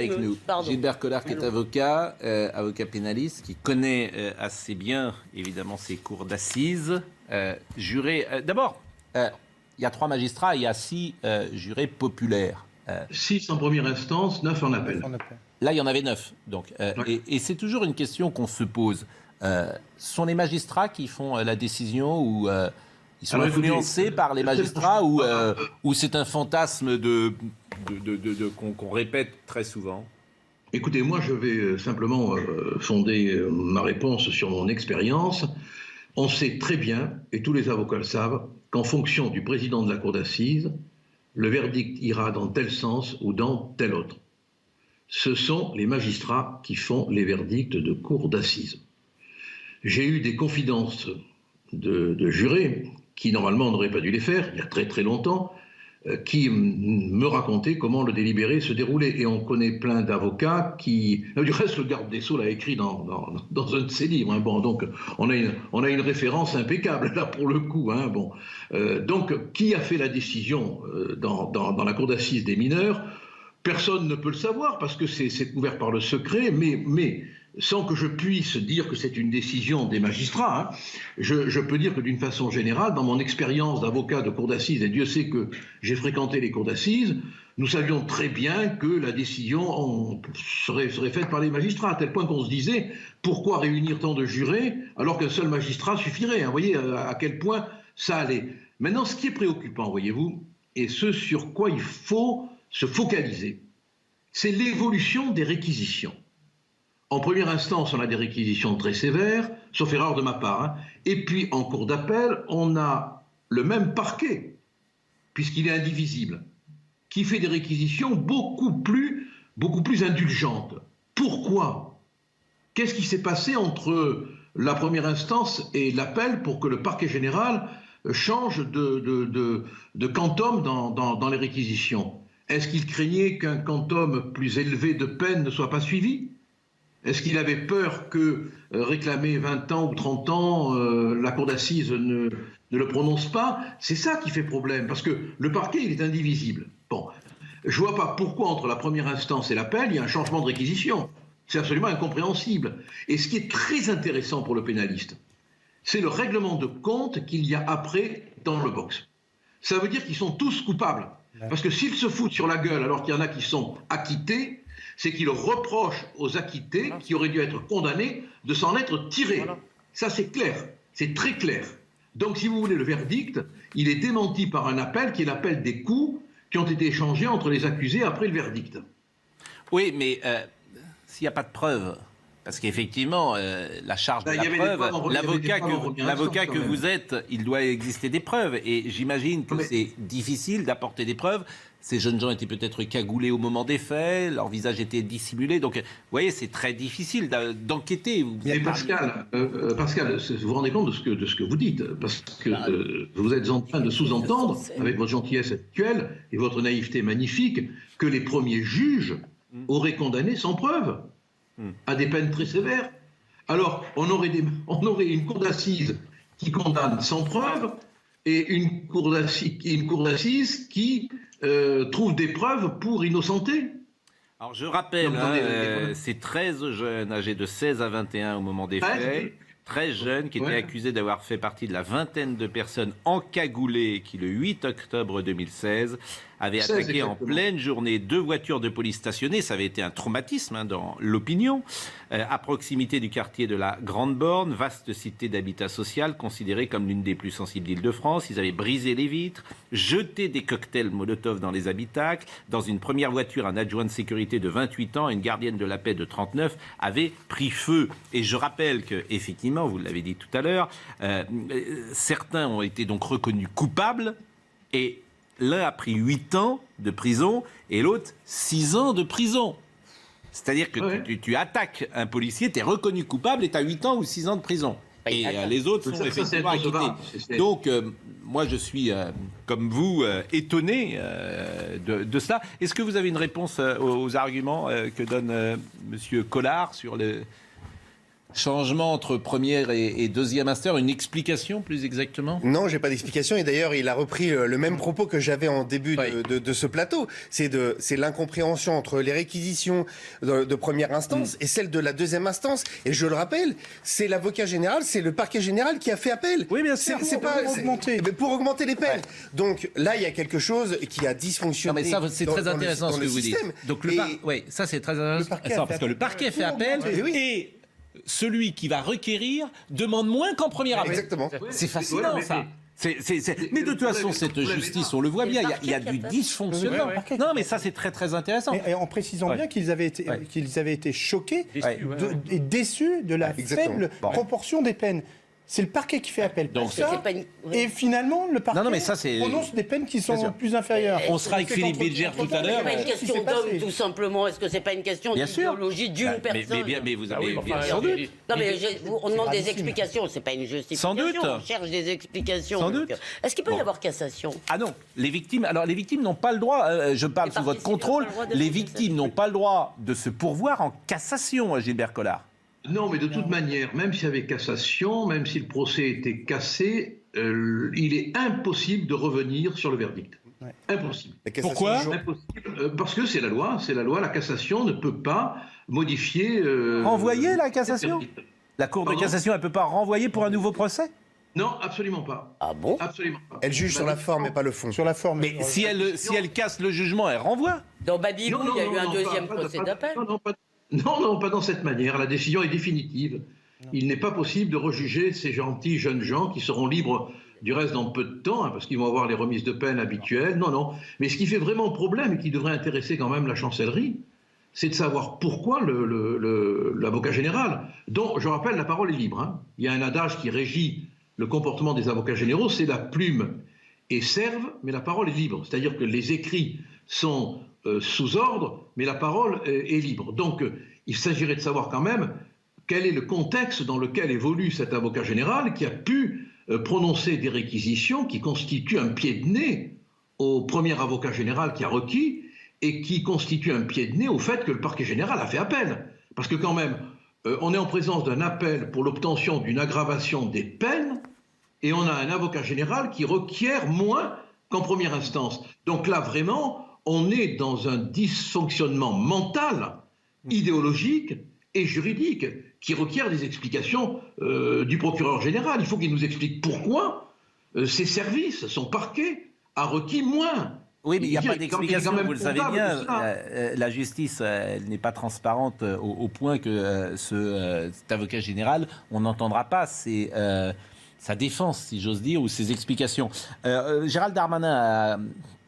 avec nous. Pardon. Gilbert Collard, qui est avocat, avocat pénaliste, qui connaît assez bien, évidemment, ces cours d'assises. Juré. D'abord, il y a 3 magistrats, il y a 6 jurés populaires. 6 en première instance, 9 en appel. Là, il y en avait 9. Donc, Ouais. et c'est toujours une question qu'on se pose. Sont les magistrats qui font la décision ou ils sont influencés par les magistrats ou c'est un fantasme qu'on répète très souvent? Écoutez, moi je vais simplement fonder ma réponse sur mon expérience. On sait très bien, et tous les avocats le savent, qu'en fonction du président de la cour d'assises, le verdict ira dans tel sens ou dans tel autre. Ce sont les magistrats qui font les verdicts de cour d'assises. J'ai eu des confidences de jurés qui normalement n'auraient pas dû les faire, il y a très très longtemps, qui me racontaient comment le délibéré se déroulait. Et on connaît plein d'avocats qui... Du reste, le garde des Sceaux l'a écrit dans un de ses livres. Hein. Bon, donc, on a une référence impeccable, là, pour le coup. Hein. Bon. Donc, qui a fait la décision dans la cour d'assises des mineurs? Personne ne peut le savoir, parce que c'est couvert par le secret, mais sans que je puisse dire que c'est une décision des magistrats, hein, je peux dire que d'une façon générale, dans mon expérience d'avocat de cour d'assises, et Dieu sait que j'ai fréquenté les cours d'assises, nous savions très bien que la décision serait faite par les magistrats, à tel point qu'on se disait, pourquoi réunir tant de jurés alors qu'un seul magistrat suffirait, hein, vous voyez à quel point ça allait. Maintenant, ce qui est préoccupant, voyez-vous, et ce sur quoi il faut se focaliser, c'est l'évolution des réquisitions. En première instance, on a des réquisitions très sévères, sauf erreur de ma part. Hein. Et puis, en cour d'appel, on a le même parquet, puisqu'il est indivisible, qui fait des réquisitions beaucoup plus indulgentes. Pourquoi? Qu'est-ce qui s'est passé entre la première instance et l'appel pour que le parquet général change de quantum dans les réquisitions? Est-ce qu'il craignait qu'un quantum plus élevé de peine ne soit pas suivi? Est-ce qu'il avait peur que réclamer 20 ans ou 30 ans, la cour d'assises ne le prononce pas? C'est ça qui fait problème, parce que le parquet, il est indivisible. Bon, je ne vois pas pourquoi, entre la première instance et l'appel, il y a un changement de réquisition. C'est absolument incompréhensible. Et ce qui est très intéressant pour le pénaliste, c'est le règlement de compte qu'il y a après dans le box. Ça veut dire qu'ils sont tous coupables. Parce que s'ils se foutent sur la gueule alors qu'il y en a qui sont acquittés, c'est qu'ils reprochent aux acquittés, qui auraient dû être condamnés, de s'en être tirés. Ça, c'est clair. C'est très clair. Donc, si vous voulez, le verdict, il est démenti par un appel qui est l'appel des coups qui ont été échangés entre les accusés après le verdict. Oui, mais s'il n'y a pas de preuves, parce qu'effectivement, la charge de la preuve, l'avocat que vous êtes, il doit exister des preuves. Et j'imagine que c'est difficile d'apporter des preuves. Ces jeunes gens étaient peut-être cagoulés au moment des faits, leur visage était dissimulé. Donc, vous voyez, c'est très difficile d'enquêter. Mais Pascal, vous vous rendez compte de ce que vous dites? Parce que vous êtes en train de sous-entendre, avec votre gentillesse actuelle et votre naïveté magnifique, que les premiers juges auraient condamné sans preuve, à des peines très sévères. Alors, on aurait une cour d'assises qui condamne sans preuve et une cour d'assises qui trouve des preuves pour innocenter. Alors, je rappelle, ces 13 jeunes âgés de 16 à 21 au moment des faits, 13 jeunes qui étaient accusés d'avoir fait partie de la vingtaine de personnes encagoulées qui, le 8 octobre 2016, avaient attaqué en pleine journée 2 voitures de police stationnées. Ça avait été un traumatisme dans l'opinion. À proximité du quartier de la Grande Borne, vaste cité d'habitat social, considérée comme l'une des plus sensibles d'Île-de-France. Ils avaient brisé les vitres, jeté des cocktails Molotov dans les habitacles. Dans une première voiture, un adjoint de sécurité de 28 ans et une gardienne de la paix de 39 avaient pris feu. Et je rappelle qu'effectivement, vous l'avez dit tout à l'heure, certains ont été donc reconnus coupables et l'un a pris 8 ans de prison et l'autre 6 ans de prison. C'est-à-dire que tu attaques un policier, tu es reconnu coupable et tu as 8 ans ou 6 ans de prison. Et les autres sont effectivement acquittés. Donc, moi, je suis, comme vous, étonné de ça. Est-ce que vous avez une réponse aux arguments que donne M. Collard sur Changement entre première et deuxième master, une explication plus exactement? Non, j'ai pas d'explication. Et d'ailleurs, il a repris le même propos que j'avais en début de ce plateau. C'est l'incompréhension entre les réquisitions de première instance et celle de la deuxième instance. Et je le rappelle, c'est l'avocat général, c'est le parquet général qui a fait appel. Oui, bien sûr. Pour augmenter les peines. Donc là, il y a quelque chose qui a dysfonctionné. Non, mais ça, c'est très intéressant ce que vous dites. Donc ça, c'est très intéressant parce que le parquet fait appel et celui qui va requérir demande moins qu'en première appel. Exactement. C'est fascinant, ça. Mais de toute façon, cette justice, on le voit bien, il y a du dysfonctionnement. Non, mais ça, c'est très, très intéressant. Et en précisant bien qu'ils avaient été choqués et déçus de la faible proportion des peines. C'est le parquet qui fait appel. Donc, et finalement, le parquet prononce des peines qui sont plus inférieures. On sera avec Philippe Bilger tout à l'heure. C'est pas une question d'homme, tout simplement. Est-ce que c'est pas une question d'idéologie d'une personne? Mais vous avez bien sans doute. Non, mais on demande des explications. C'est pas une justification. Sans doute. On cherche des explications. Sans doute. Est-ce qu'il peut y avoir cassation? Ah non, les victimes n'ont pas le droit. Je parle sous votre contrôle. Les victimes n'ont pas le droit de se pourvoir en cassation, Gilbert Collard. Non, mais de toute manière, même s'il y avait cassation, même si le procès était cassé, il est impossible de revenir sur le verdict. Impossible. Pourquoi? Impossible, parce que c'est la loi, la cassation ne peut pas modifier... renvoyer la cassation? La Cour de cassation, elle ne peut pas renvoyer pour un nouveau procès? Non, absolument pas. Ah bon? Absolument pas. Elle juge sur la forme et pas le fond. Sur la forme. Mais si elle casse le jugement, elle renvoie? Dans Babylou, il y a eu un deuxième procès d'appel. Non, pas dans cette manière. La décision est définitive. Il n'est pas possible de rejuger ces gentils jeunes gens qui seront libres du reste dans peu de temps, parce qu'ils vont avoir les remises de peine habituelles. Non. Mais ce qui fait vraiment problème et qui devrait intéresser quand même la chancellerie, c'est de savoir pourquoi l'avocat général, dont, je rappelle, la parole est libre. Il y a un adage qui régit le comportement des avocats généraux, c'est la plume est serve, mais la parole est libre. C'est-à-dire que les écrits sont sous ordre, mais la parole est libre. Donc, il s'agirait de savoir quand même quel est le contexte dans lequel évolue cet avocat général qui a pu prononcer des réquisitions qui constituent un pied de nez au premier avocat général qui a requis et qui constituent un pied de nez au fait que le parquet général a fait appel. Parce que quand même, on est en présence d'un appel pour l'obtention d'une aggravation des peines et on a un avocat général qui requiert moins qu'en première instance. Donc là, vraiment, on est dans un dysfonctionnement mental, idéologique et juridique qui requiert des explications du procureur général. Il faut qu'il nous explique pourquoi ses services, son parquet, a requis moins. Oui, mais il n'y a pas d'explication, vous le savez bien. La justice, elle n'est pas transparente au point que cet avocat général, on n'entendra pas sa défense, si j'ose dire, ou ses explications. Gérald Darmanin a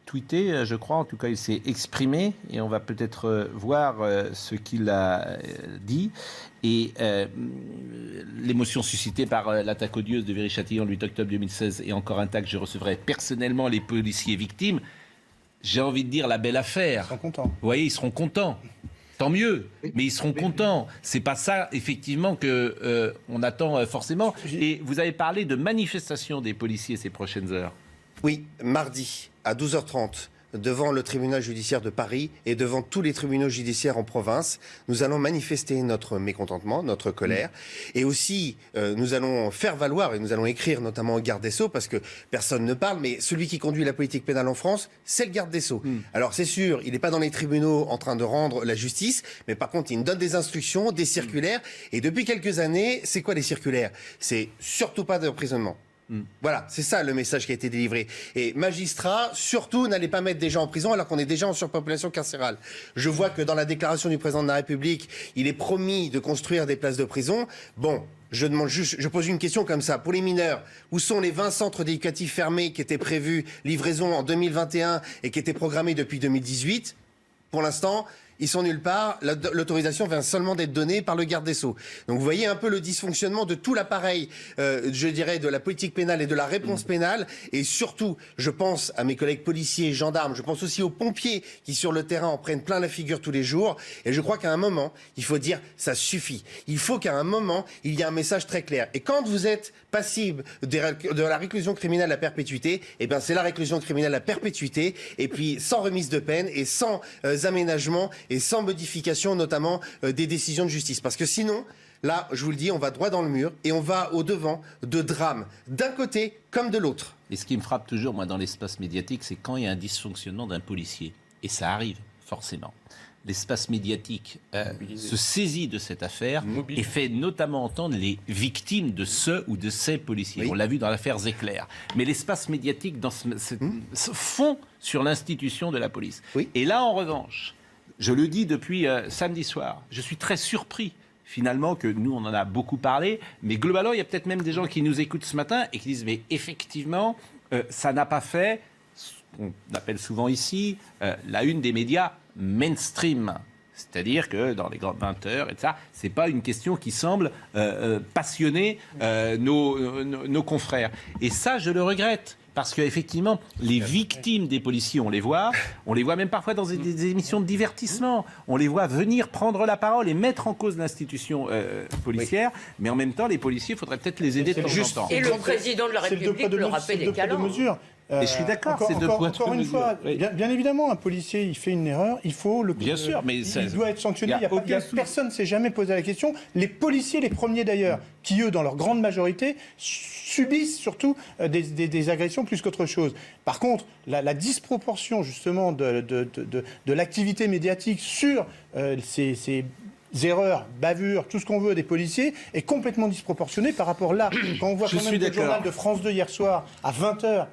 tweeté, je crois, en tout cas il s'est exprimé, et on va peut-être voir ce qu'il a dit. Et l'émotion suscitée par l'attaque odieuse de Viry-Châtillon le 8 octobre 2016 est encore intacte. Je recevrai personnellement les policiers victimes. J'ai envie de dire la belle affaire. Ils seront contents. Vous voyez, ils seront contents. Tant mieux, mais ils seront contents. C'est pas ça, effectivement, que on attend forcément. Et vous avez parlé de manifestation des policiers ces prochaines heures. Oui, mardi à 12h30, devant le tribunal judiciaire de Paris et devant tous les tribunaux judiciaires en province, nous allons manifester notre mécontentement, notre colère. Et aussi, nous allons faire valoir, et nous allons écrire notamment au garde des Sceaux, parce que personne ne parle, mais celui qui conduit la politique pénale en France, c'est le garde des Sceaux. Alors c'est sûr, il n'est pas dans les tribunaux en train de rendre la justice, mais par contre, il nous donne des instructions, des circulaires. Et depuis quelques années, c'est quoi les circulaires? C'est surtout pas d'emprisonnement. Voilà, c'est ça le message qui a été délivré. Et magistrats, surtout, n'allez pas mettre des gens en prison alors qu'on est déjà en surpopulation carcérale. Je vois que dans la déclaration du président de la République, il est promis de construire des places de prison. Bon, je pose une question comme ça. Pour les mineurs, où sont les 20 centres éducatifs fermés qui étaient prévus, livraison en 2021 et qui étaient programmés depuis 2018? Pour l'instant, ils sont nulle part. L'autorisation vient seulement d'être donnée par le garde des Sceaux. Donc vous voyez un peu le dysfonctionnement de tout l'appareil, je dirais, de la politique pénale et de la réponse pénale. Et surtout, je pense à mes collègues policiers et gendarmes. Je pense aussi aux pompiers qui, sur le terrain, en prennent plein la figure tous les jours. Et je crois qu'à un moment, il faut dire, ça suffit. Il faut qu'à un moment, il y ait un message très clair. Et quand vous êtes passible de la réclusion criminelle à perpétuité, eh bien c'est la réclusion criminelle à perpétuité. Et puis sans remise de peine et sans aménagement et sans modification notamment des décisions de justice. Parce que sinon, Là, je vous le dis, on va droit dans le mur et on va au-devant de drames, d'un côté comme de l'autre. Et ce qui me frappe toujours, moi, dans l'espace médiatique, c'est quand il y a un dysfonctionnement d'un policier. Et ça arrive, forcément. L'espace médiatique se saisit de cette affaire et fait notamment entendre les victimes de ce ou de ces policiers. Oui. On l'a vu dans l'affaire Zecler. Mais l'espace médiatique se fond sur l'institution de la police. Oui. Et là, en revanche, je le dis depuis samedi soir, je suis très surpris finalement que nous, on en a beaucoup parlé, mais globalement, il y a peut-être même des gens qui nous écoutent ce matin et qui disent, mais effectivement, ça n'a pas fait, ce qu'on appelle souvent ici, la une des médias mainstream. C'est-à-dire que dans les grandes 20 heures, et ça, c'est pas une question qui semble passionner nos confrères. Et ça, je le regrette. Parce qu'effectivement, les victimes des policiers, on les voit même parfois dans des émissions de divertissement. On les voit venir prendre la parole et mettre en cause l'institution policière. Oui. Mais en même temps, les policiers, il faudrait peut-être les aider de temps en temps. Et le président de la République le rappelle des calendes. Et je suis d'accord, c'est encore une fois, bien évidemment, un policier, il fait une erreur, il faut le... Bien sûr, mais il doit être sanctionné. Personne ne s'est jamais posé la question. Les policiers, les premiers d'ailleurs, qui eux, dans leur grande majorité, subissent surtout des agressions plus qu'autre chose. Par contre, la disproportion justement de l'activité médiatique sur ces erreurs, bavures, tout ce qu'on veut des policiers est complètement disproportionnée par rapport là. Quand on voit quand même le journal de France 2 hier soir à 20h,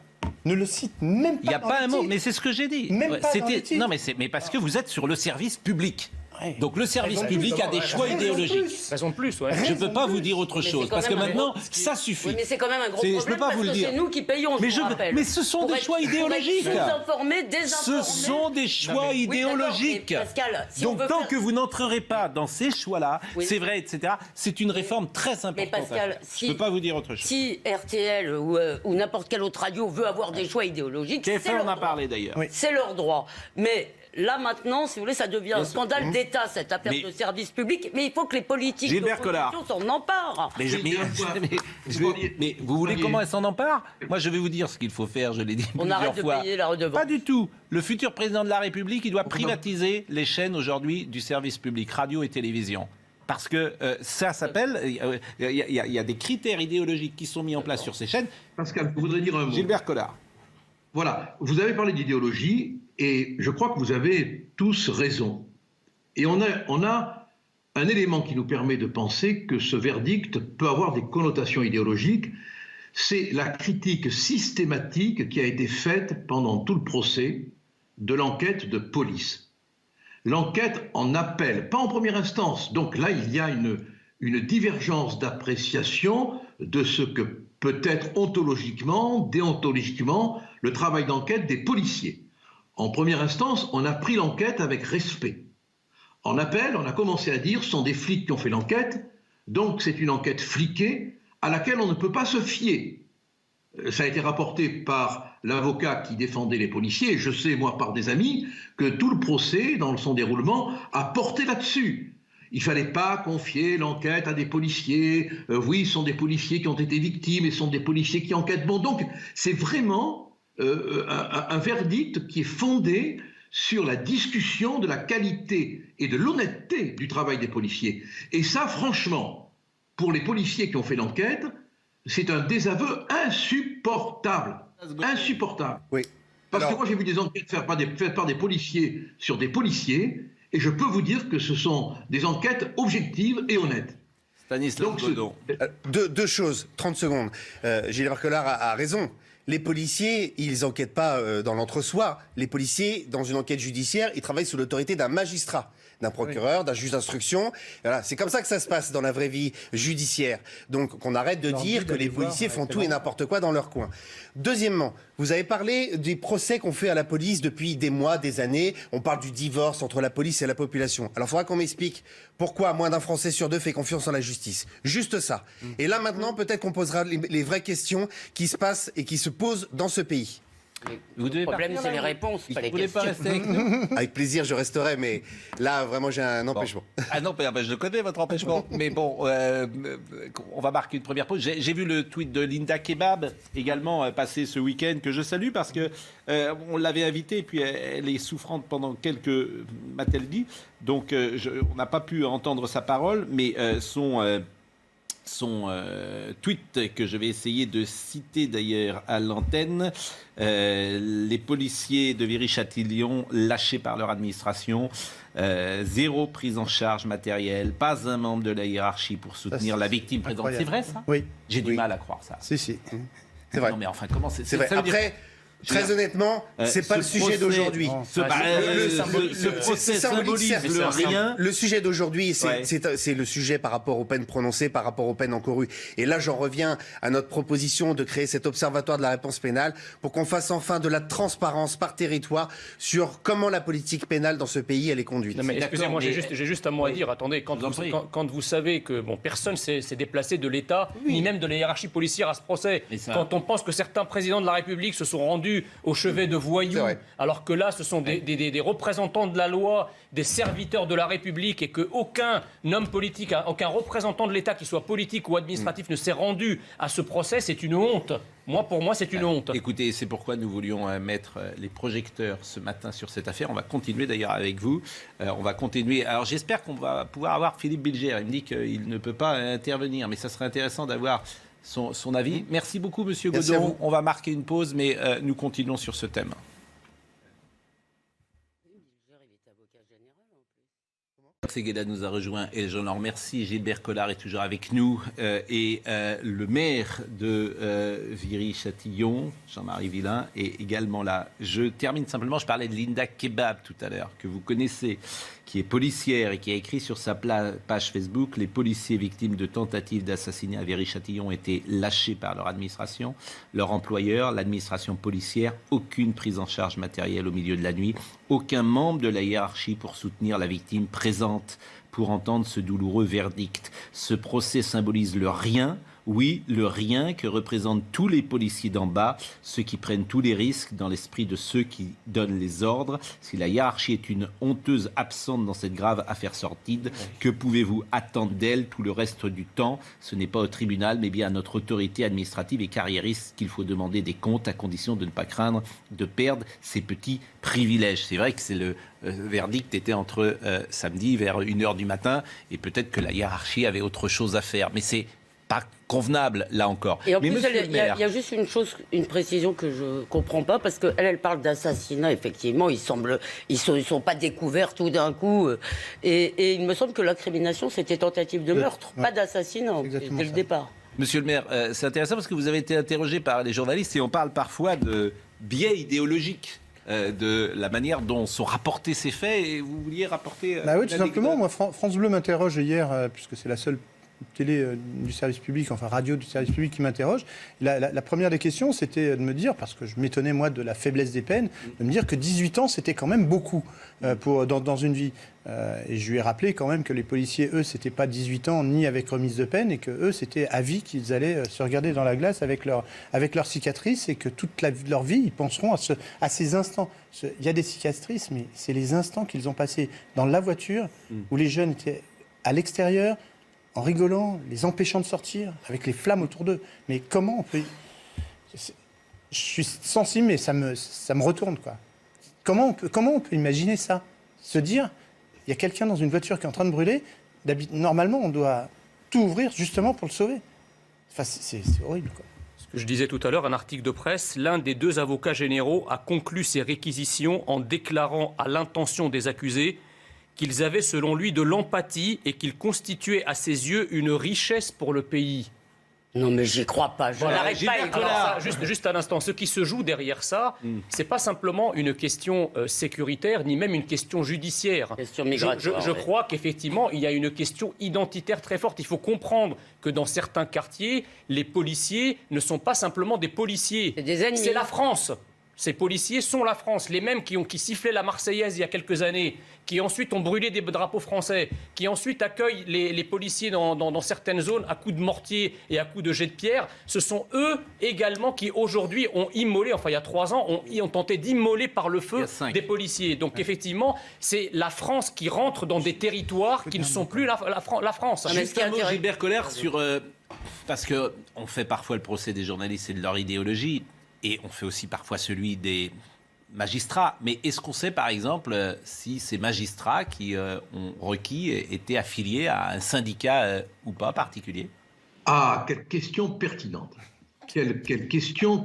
ne le cite même pas. Il n'y a pas un mot, mais c'est ce que j'ai dit. Même pas dans les titres. Non, mais parce que vous êtes sur le service public. Ouais. Donc le service public a des choix idéologiques. Raison de plus, ouais. Je ne peux pas vous dire autre chose, parce que maintenant, ça suffit. Oui, mais c'est quand même un gros problème, je peux pas parce vous le que dire. C'est nous qui payons, mais ce sont des choix idéologiques. Ce sont des choix idéologiques. Oui, Pascal, donc tant que vous n'entrerez pas dans ces choix-là, c'est vrai, etc., c'est une réforme très importante. Mais Pascal, je ne peux pas vous dire autre chose. Si RTL ou n'importe quelle autre radio veut avoir des choix idéologiques, TF1 en a parlé d'ailleurs. C'est leur droit. Mais là, maintenant, si vous voulez, ça devient un scandale d'État, cette affaire de service public. Mais il faut que les politiques d'opposition s'en emparent. Mais vous voulez comment elle s'en empare? Moi, je vais vous dire ce qu'il faut faire, je l'ai dit plusieurs fois. On arrête de payer la redevance. Pas du tout. Le futur président de la République, il doit privatiser les chaînes aujourd'hui du service public, radio et télévision. Parce que ça s'appelle... Il y a des critères idéologiques qui sont mis en place sur ces chaînes. Pascal, je voudrais dire un mot. Gilbert Collard. Voilà, vous avez parlé d'idéologie et je crois que vous avez tous raison. Et on a un élément qui nous permet de penser que ce verdict peut avoir des connotations idéologiques, c'est la critique systématique qui a été faite pendant tout le procès de l'enquête de police. L'enquête en appel, pas en première instance. Donc là, il y a une divergence d'appréciation de ce que peut être ontologiquement, déontologiquement, le travail d'enquête des policiers. En première instance, on a pris l'enquête avec respect. En appel, on a commencé à dire ce sont des flics qui ont fait l'enquête, donc c'est une enquête fliquée à laquelle on ne peut pas se fier. Ça a été rapporté par l'avocat qui défendait les policiers, et je sais, moi, par des amis, que tout le procès, dans son déroulement, a porté là-dessus. Il ne fallait pas confier l'enquête à des policiers. Oui, ce sont des policiers qui ont été victimes et ce sont des policiers qui enquêtent. Bon, donc, c'est vraiment un verdict qui est fondé sur la discussion de la qualité et de l'honnêteté du travail des policiers. Et ça, franchement, pour les policiers qui ont fait l'enquête, c'est un désaveu insupportable. Insupportable. Oui. Parce que moi, j'ai vu des enquêtes faites par des policiers sur des policiers, et je peux vous dire que ce sont des enquêtes objectives et honnêtes. Stanislas Godon. Deux choses, 30 secondes. Gilbert Collard a raison. Les policiers, ils n'enquêtent pas dans l'entre-soi. Les policiers, dans une enquête judiciaire, ils travaillent sous l'autorité d'un magistrat, d'un procureur, d'un juge d'instruction. Voilà, c'est comme ça que ça se passe dans la vraie vie judiciaire. Donc qu'on arrête de dire que les policiers font tout et n'importe quoi dans leur coin. Deuxièmement, vous avez parlé des procès qu'on fait à la police depuis des mois, des années. On parle du divorce entre la police et la population. Alors il faudra qu'on m'explique pourquoi moins d'un Français sur deux fait confiance en la justice. Juste ça. Et là maintenant, peut-être qu'on posera les vraies questions qui se passent et qui se posent dans ce pays. Le problème, c'est les réponses, pas les questions. Vous voulez pas rester avec nous ? Avec plaisir, je resterai, mais là, vraiment, j'ai un empêchement. Ah non, je connais votre empêchement. Mais bon, on va marquer une première pause. J'ai vu le tweet de Linda Kebab, également passé ce week-end, que je salue, parce que on l'avait invitée, puis elle est souffrante pendant quelques... m'a-t-elle dit. Donc, on n'a pas pu entendre sa parole, mais son tweet que je vais essayer de citer d'ailleurs à l'antenne. Les policiers de Viry-Châtillon lâchés par leur administration, zéro prise en charge matérielle, pas un membre de la hiérarchie pour soutenir la victime présente. C'est vrai ça ? Oui. J'ai du mal à croire ça. Si. C'est vrai. Non mais enfin comment c'est vrai. Après... Très honnêtement, c'est pas le sujet d'aujourd'hui. Ce procès symbolise le rien. Le sujet d'aujourd'hui, c'est le sujet par rapport aux peines prononcées, par rapport aux peines encourues. Et là, j'en reviens à notre proposition de créer cet observatoire de la réponse pénale pour qu'on fasse enfin de la transparence par territoire sur comment la politique pénale dans ce pays elle est conduite. Non mais excusez-moi, j'ai juste un mot à dire. Attendez, quand vous savez que personne s'est déplacé de l'État, ni même de la hiérarchie policière à ce procès, quand on pense que certains présidents de la République se sont rendus au chevet de voyous, alors que là, ce sont des représentants de la loi, des serviteurs de la République, et qu'aucun homme politique, aucun représentant de l'État, qui soit politique ou administratif, ne s'est rendu à ce procès, c'est une honte. Pour moi, c'est une honte. Écoutez, c'est pourquoi nous voulions mettre les projecteurs ce matin sur cette affaire. On va continuer d'ailleurs avec vous. On va continuer. Alors j'espère qu'on va pouvoir avoir Philippe Bilger. Il me dit qu'il ne peut pas intervenir, mais ça serait intéressant d'avoir son avis. Merci beaucoup, Monsieur Godon. On va marquer une pause, mais nous continuons sur ce thème. Seguela nous a rejoint et je l'en remercie. Gilbert Collard est toujours avec nous et le maire de Viry-Châtillon, Jean-Marie Villain, est également là. Je termine simplement, je parlais de Linda Kebab tout à l'heure, que vous connaissez, qui est policière et qui a écrit sur sa page Facebook: les policiers victimes de tentatives d'assassinat à Viry-Châtillon étaient lâchés par leur administration, leur employeur, l'administration policière, aucune prise en charge matérielle au milieu de la nuit, aucun membre de la hiérarchie pour soutenir la victime présente pour entendre ce douloureux verdict. Ce procès symbolise le rien. Oui, le rien que représentent tous les policiers d'en bas, ceux qui prennent tous les risques dans l'esprit de ceux qui donnent les ordres. Si la hiérarchie est une honteuse absente dans cette grave affaire sordide, que pouvez-vous attendre d'elle tout le reste du temps ? Ce n'est pas au tribunal, mais bien à notre autorité administrative et carriériste qu'il faut demander des comptes, à condition de ne pas craindre de perdre ses petits privilèges. C'est vrai que le verdict était entre samedi vers 1h du matin, et peut-être que la hiérarchie avait autre chose à faire. Mais c'est pas convenable, là encore. Et en plus, il y a juste une précision que je comprends pas, parce qu'elle parle d'assassinat, effectivement, ils sont pas découverts tout d'un coup, et il me semble que l'incrimination, c'était tentative de meurtre, pas d'assassinat, dès le départ. Monsieur le maire, c'est intéressant parce que vous avez été interrogé par les journalistes, et on parle parfois de biais idéologiques. De la manière dont sont rapportés ces faits, et vous vouliez rapporter... oui, tout simplement. Moi, France Bleu m'interroge hier, puisque c'est la seule télé du service public, enfin radio du service public qui m'interroge. La première des questions, c'était de me dire, parce que je m'étonnais moi de la faiblesse des peines, de me dire que 18 ans, c'était quand même beaucoup dans une vie. Et je lui ai rappelé quand même que les policiers, eux, c'était pas 18 ans ni avec remise de peine, et que eux, c'était à vie qu'ils allaient se regarder dans la glace avec leurs cicatrices, et que toute leur vie, ils penseront à ces instants. Il y a des cicatrices, mais c'est les instants qu'ils ont passés dans la voiture, où les jeunes étaient à l'extérieur, en rigolant, les empêchant de sortir, avec les flammes autour d'eux. Mais comment on peut... Je suis sensible, mais ça me retourne, quoi. Comment on peut imaginer ça ? Se dire, il y a quelqu'un dans une voiture qui est en train de brûler, normalement, on doit tout ouvrir justement pour le sauver. Enfin, c'est horrible, quoi. Ce que je disais tout à l'heure, un article de presse, l'un des deux avocats généraux a conclu ces réquisitions en déclarant à l'intention des accusés qu'ils avaient, selon lui, de l'empathie et qu'ils constituaient à ses yeux une richesse pour le pays. Non, mais j'y crois pas. Je n'arrête pas. Alors ça, juste un instant. Ce qui se joue derrière ça, c'est pas simplement une question sécuritaire, ni même une question judiciaire. Question migratoire. Je crois qu'effectivement, il y a une question identitaire très forte. Il faut comprendre que dans certains quartiers, les policiers ne sont pas simplement des policiers. C'est des ennemis. C'est la France. Ces policiers sont la France, les mêmes qui sifflaient la Marseillaise il y a quelques années, qui ensuite ont brûlé des drapeaux français, qui ensuite accueillent les policiers dans certaines zones à coups de mortier et à coups de jet de pierre. Ce sont eux également qui aujourd'hui ont immolé, enfin il y a 3 ans, ont tenté d'immoler par le feu des policiers. Donc effectivement, c'est la France qui rentre dans des territoires qui ne sont plus la France. Juste un mot, Gilbert Collère, sur... parce qu'on fait parfois le procès des journalistes et de leur idéologie, et on fait aussi parfois celui des magistrats. Mais est-ce qu'on sait, par exemple, si ces magistrats qui ont requis étaient affiliés à un syndicat ou pas particulier ? Ah, quelle question pertinente. Quelle question.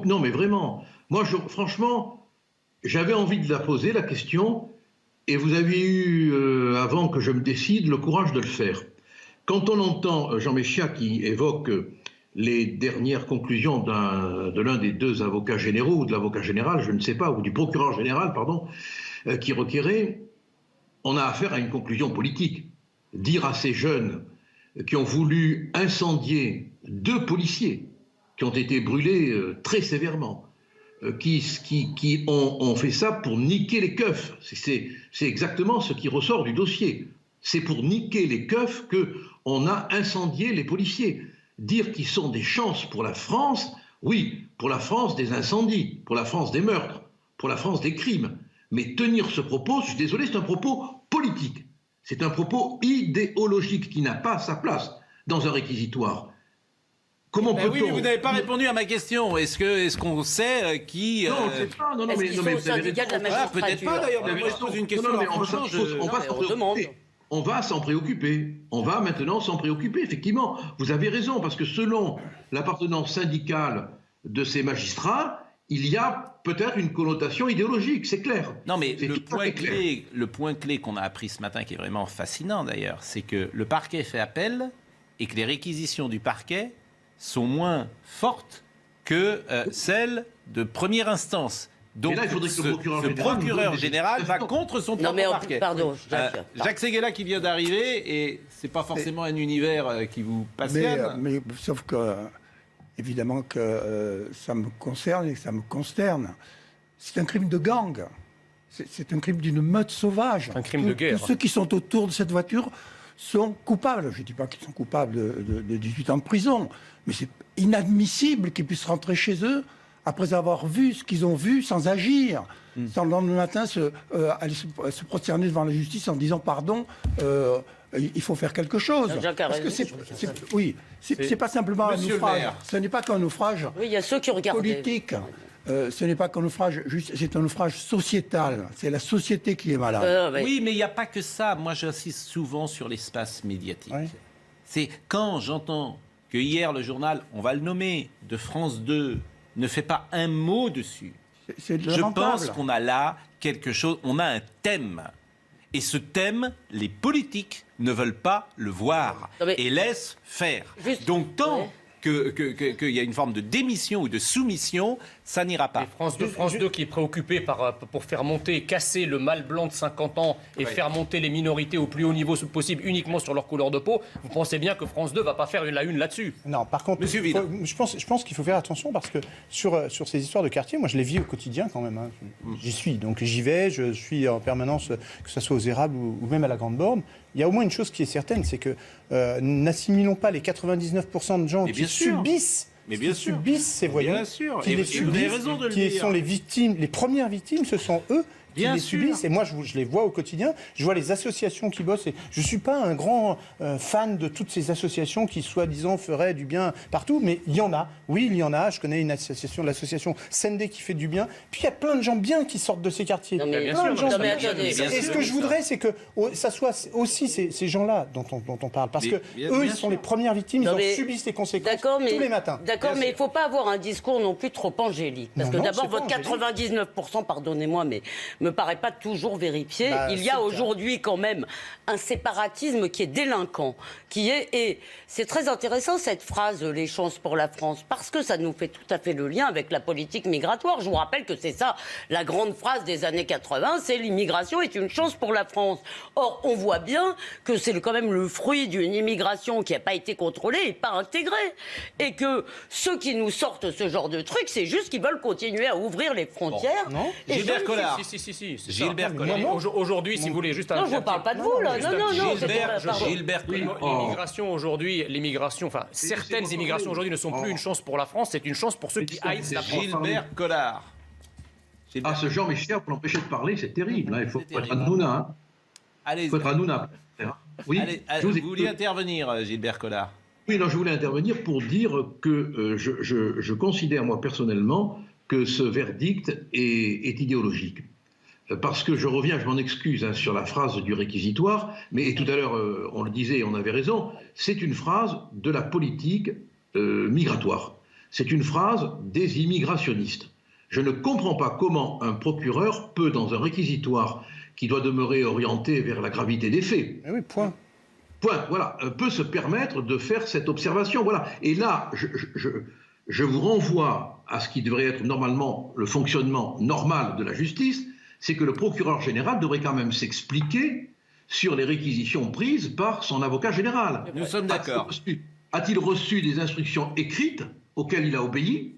Non, mais vraiment. Moi, franchement, j'avais envie de la poser, la question, et vous avez eu, avant que je me décide, le courage de le faire. Quand on entend Jean Messia qui évoque les dernières conclusions de l'un des 2 avocats généraux, ou de l'avocat général, je ne sais pas, ou du procureur général, pardon, qui requérait, on a affaire à une conclusion politique. Dire à ces jeunes qui ont voulu incendier 2 policiers, qui ont été brûlés très sévèrement, qui ont fait ça pour niquer les keufs. C'est exactement ce qui ressort du dossier. C'est pour niquer les keufs qu'on a incendié les policiers. Dire qu'ils sont des chances pour la France, oui, pour la France des incendies, pour la France des meurtres, pour la France des crimes. Mais tenir ce propos, je suis désolé, c'est un propos politique. C'est un propos idéologique qui n'a pas sa place dans un réquisitoire. Comment peut-on... Oui, mais vous n'avez pas répondu à ma question. Est-ce qu'on sait qui... Non, on ne sait pas. Non, mais peut-être pas, d'ailleurs. Mais moi, je pose une question. On va s'en préoccuper. On va maintenant s'en préoccuper, effectivement. Vous avez raison, parce que selon l'appartenance syndicale de ces magistrats, il y a peut-être une connotation idéologique, c'est clair. Non, mais le point clé qu'on a appris ce matin, qui est vraiment fascinant d'ailleurs, c'est que le parquet fait appel et que les réquisitions du parquet sont moins fortes que celles de première instance. Donc, là, il faudrait que le procureur général va contre son propre parquet. Pardon, Jacques Séguéla qui vient d'arriver, et c'est pas forcément un univers qui vous passionne. Mais sauf que, évidemment, que ça me concerne et que ça me consterne. C'est un crime de gang. C'est un crime d'une meute sauvage. Un crime de guerre. Tous ceux qui sont autour de cette voiture sont coupables. Je ne dis pas qu'ils sont coupables de 18 ans de prison, mais c'est inadmissible qu'ils puissent rentrer chez eux après avoir vu ce qu'ils ont vu sans agir, sans le lendemain matin aller se prosterner devant la justice en disant pardon, il faut faire quelque chose. Parce que c'est pas simplement un naufrage. Ce n'est pas qu'un naufrage politique. Ce n'est pas qu'un naufrage, c'est un naufrage sociétal. C'est la société qui est malade. Oui, mais il n'y a pas que ça. Moi, j'insiste souvent sur l'espace médiatique. Oui. C'est quand j'entends que hier, le journal, on va le nommer, de France 2, ne fait pas un mot dessus. Je pense qu'on a là quelque chose, on a un thème. Et ce thème, les politiques ne veulent pas le voir et laissent faire. Donc tant qu'il y a une forme de démission ou de soumission, ça n'ira pas. Et France 2 qui est préoccupée pour faire monter, casser le mâle blanc de 50 ans et faire monter les minorités au plus haut niveau possible uniquement sur leur couleur de peau, vous pensez bien que France 2 ne va pas faire la une là-dessus? Non, par contre, je pense qu'il faut faire attention parce que sur ces histoires de quartier, moi je les vis au quotidien quand même. Hein. J'y suis, donc j'y vais, je suis en permanence, que ce soit aux Érables ou même à la Grande Borne. Il y a au moins une chose qui est certaine, c'est que n'assimilons pas les 99% de gens qui subissent ces voyous, qui sont les victimes, les premières victimes, ce sont eux qui les subissent. Et moi, je les vois au quotidien. Je vois les associations qui bossent. Et je ne suis pas un grand fan de toutes ces associations qui, soi-disant, feraient du bien partout. Mais il y en a. Oui, il y en a. Je connais une association, l'association Sendé, qui fait du bien. Puis il y a plein de gens bien qui sortent de ces quartiers. Et ce que je voudrais, c'est que ça soit aussi ces gens-là dont on parle. Parce que eux, ils sont les premières victimes. Ils subissent les conséquences tous les matins. D'accord, mais il ne faut pas avoir un discours non plus trop angélique. Parce que d'abord, votre 99%, pardonnez-moi, mais me paraît pas toujours vérifié. Il y a aujourd'hui quand même un séparatisme qui est délinquant, et c'est très intéressant cette phrase, les chances pour la France, parce que ça nous fait tout à fait le lien avec la politique migratoire. Je vous rappelle que c'est ça, la grande phrase des années 80, c'est l'immigration est une chance pour la France. Or, on voit bien que c'est quand même le fruit d'une immigration qui n'a pas été contrôlée et pas intégrée. Et que ceux qui nous sortent ce genre de truc, c'est juste qu'ils veulent continuer à ouvrir les frontières. Non. Gilbert Collard. Si. Gilbert Collard. Aujourd'hui, si vous voulez, juste un... Non, je ne vous parle pas de vous, là. Non. Gilbert Collard. L'immigration aujourd'hui, enfin, certaines immigrations aujourd'hui ne sont plus une chance pour la France, c'est une chance pour ceux qui haïssent la France. Gilbert Collard. Ce Jean-Michel, pour l'empêcher de parler, c'est terrible. Il faut être à Nouna. Allez, il faut être à Nouna. Oui, vous vouliez intervenir, Gilbert Collard. Oui, je voulais intervenir pour dire que je considère, moi, personnellement, que ce verdict est idéologique. Parce que je reviens, je m'en excuse, sur la phrase du réquisitoire, mais tout à l'heure, on le disait et on avait raison, c'est une phrase de la politique migratoire. C'est une phrase des immigrationnistes. Je ne comprends pas comment un procureur peut, dans un réquisitoire qui doit demeurer orienté vers la gravité des faits, peut se permettre de faire cette observation. Voilà. Et là, je vous renvoie à ce qui devrait être normalement le fonctionnement normal de la justice, c'est que le procureur général devrait quand même s'expliquer sur les réquisitions prises par son avocat général. Nous sommes d'accord. A-t-il reçu des instructions écrites auxquelles il a obéi,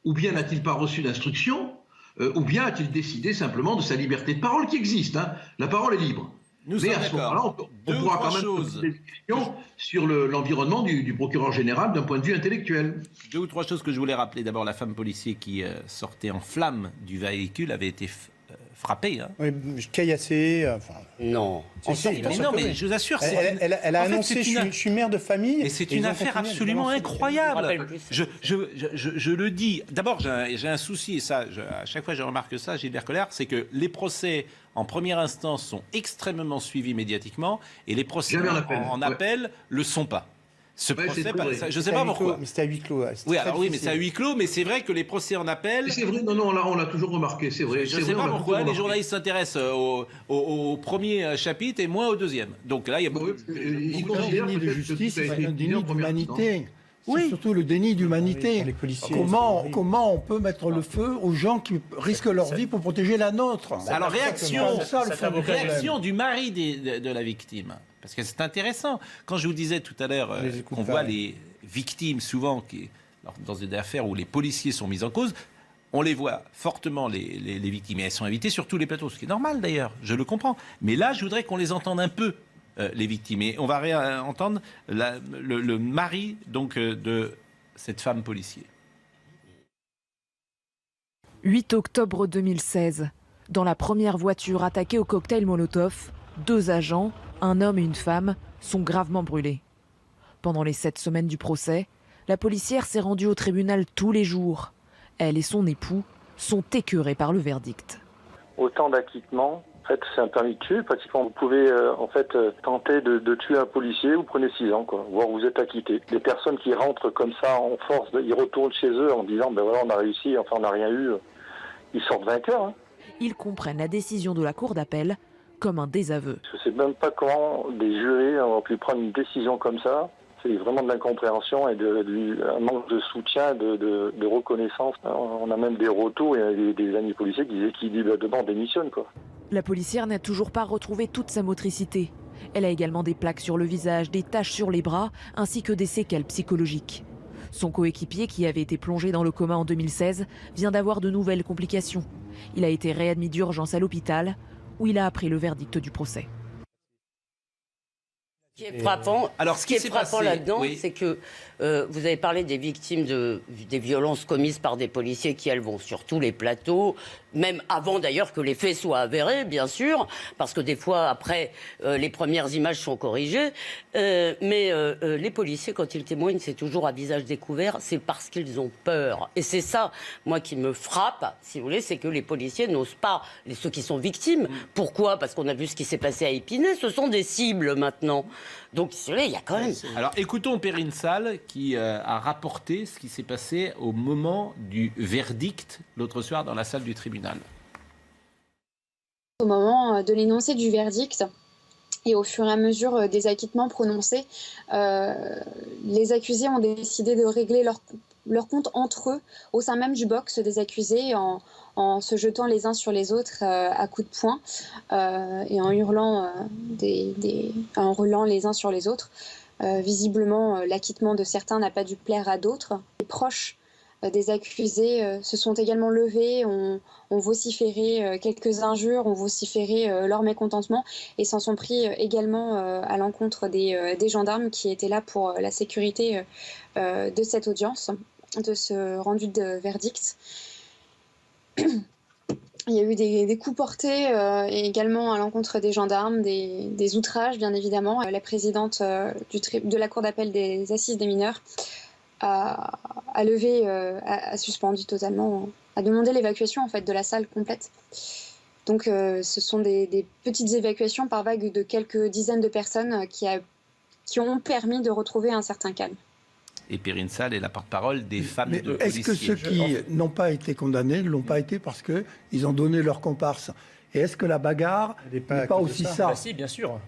ou bien n'a-t-il pas reçu d'instructions, ou bien a-t-il décidé simplement de sa liberté de parole qui existe, La parole est libre. Mais à ce moment-là, on pourra quand même poser des questions sur l'environnement du procureur général d'un point de vue intellectuel. 2 ou 3 choses que je voulais rappeler. D'abord, la femme policier qui sortait en flammes du véhicule avait été frappée. Oui, caillassée. Non. Mais je vous assure, elle a annoncé je suis mère de famille. Et c'est une affaire absolument incroyable. Je le dis. D'abord, j'ai un souci, et ça, à chaque fois je remarque ça, Gilbert Collard, c'est que les procès en première instance sont extrêmement suivis médiatiquement, et les procès en appel le sont pas. Ce procès, je ne sais pas pourquoi. Mais c'était à huis clos. Mais c'est à huis clos, mais c'est vrai que les procès en appel... C'est vrai, non, on l'a toujours remarqué, c'est vrai. Je ne sais pas pourquoi les journalistes s'intéressent au premier chapitre et moins au deuxième. Donc là, il y a beaucoup de déni de justice, c'est un déni d'humanité. C'est surtout le déni d'humanité. Comment on peut mettre le feu aux gens qui risquent leur vie pour protéger la nôtre? Alors, réaction du mari de la victime. Parce que c'est intéressant. Quand je vous disais tout à l'heure qu'on voit les victimes souvent dans des affaires où les policiers sont mis en cause, on les voit fortement, les victimes. Et elles sont invitées sur tous les plateaux, ce qui est normal d'ailleurs, je le comprends. Mais là, je voudrais qu'on les entende un peu, les victimes. Et on va entendre le mari donc, de cette femme policier. 8 octobre 2016. Dans la première voiture attaquée au cocktail Molotov, 2 agents, un homme et une femme, sont gravement brûlés. Pendant les 7 semaines du procès, la policière s'est rendue au tribunal tous les jours. Elle et son époux sont écœurés par le verdict. Autant d'acquittement, en fait, c'est un permis de tuer. Pratiquement, vous pouvez tenter de tuer un policier, vous prenez 6 ans, voire vous êtes acquitté. Des personnes qui rentrent comme ça en force, ils retournent chez eux en disant on a réussi, on n'a rien eu. Ils sortent vainqueurs. Ils comprennent la décision de la cour d'appel comme un désaveu. Je ne sais même pas comment des jurés ont pu prendre une décision comme ça. C'est vraiment de l'incompréhension et un manque de soutien, de reconnaissance. On a même des retours et des amis policiers qui disent on démissionne. La policière n'a toujours pas retrouvé toute sa motricité. Elle a également des plaques sur le visage, des taches sur les bras, ainsi que des séquelles psychologiques. Son coéquipier, qui avait été plongé dans le coma en 2016, vient d'avoir de nouvelles complications. Il a été réadmis d'urgence à l'hôpital, où il a appris le verdict du procès. Ce qui est frappant, là-dedans, c'est que vous avez parlé des victimes des violences commises par des policiers qui, elles, vont sur tous les plateaux, même avant d'ailleurs que les faits soient avérés, bien sûr, parce que des fois, après, les premières images sont corrigées. Mais les policiers, quand ils témoignent, c'est toujours à visage découvert, c'est parce qu'ils ont peur. Et c'est ça, moi, qui me frappe, si vous voulez, c'est que les policiers n'osent pas, ceux qui sont victimes. Pourquoi ? Parce qu'on a vu ce qui s'est passé à Épinay, ce sont des cibles maintenant. Donc, il y a quand même... Alors, écoutons Perrine Salle qui a rapporté ce qui s'est passé au moment du verdict l'autre soir dans la salle du tribunal. Au moment de l'énoncé du verdict et au fur et à mesure des acquittements prononcés, les accusés ont décidé de régler leur compte entre eux au sein même du box des accusés en se jetant les uns sur les autres à coups de poing et en hurlant, en roulant les uns sur les autres. Visiblement, l'acquittement de certains n'a pas dû plaire à d'autres. Les proches des accusés se sont également levés, ont vociféré quelques injures, ont vociféré leur mécontentement et s'en sont pris également à l'encontre des gendarmes qui étaient là pour la sécurité de cette audience, de ce rendu de verdict. Il y a eu des coups portés également à l'encontre des gendarmes, des outrages bien évidemment. La présidente de la Cour d'appel des Assises des mineurs a levé, a suspendu totalement, a demandé l'évacuation en fait de la salle complète. Donc ce sont des petites évacuations par vague de quelques dizaines de personnes qui ont permis de retrouver un certain calme. Et Perrine Salle est la porte-parole des femmes de policiers. Est-ce que ceux qui n'ont pas été condamnés ne l'ont pas été parce qu'ils ont donné leur comparse? Et est-ce que la bagarre n'est pas aussi ça? Si, bien sûr.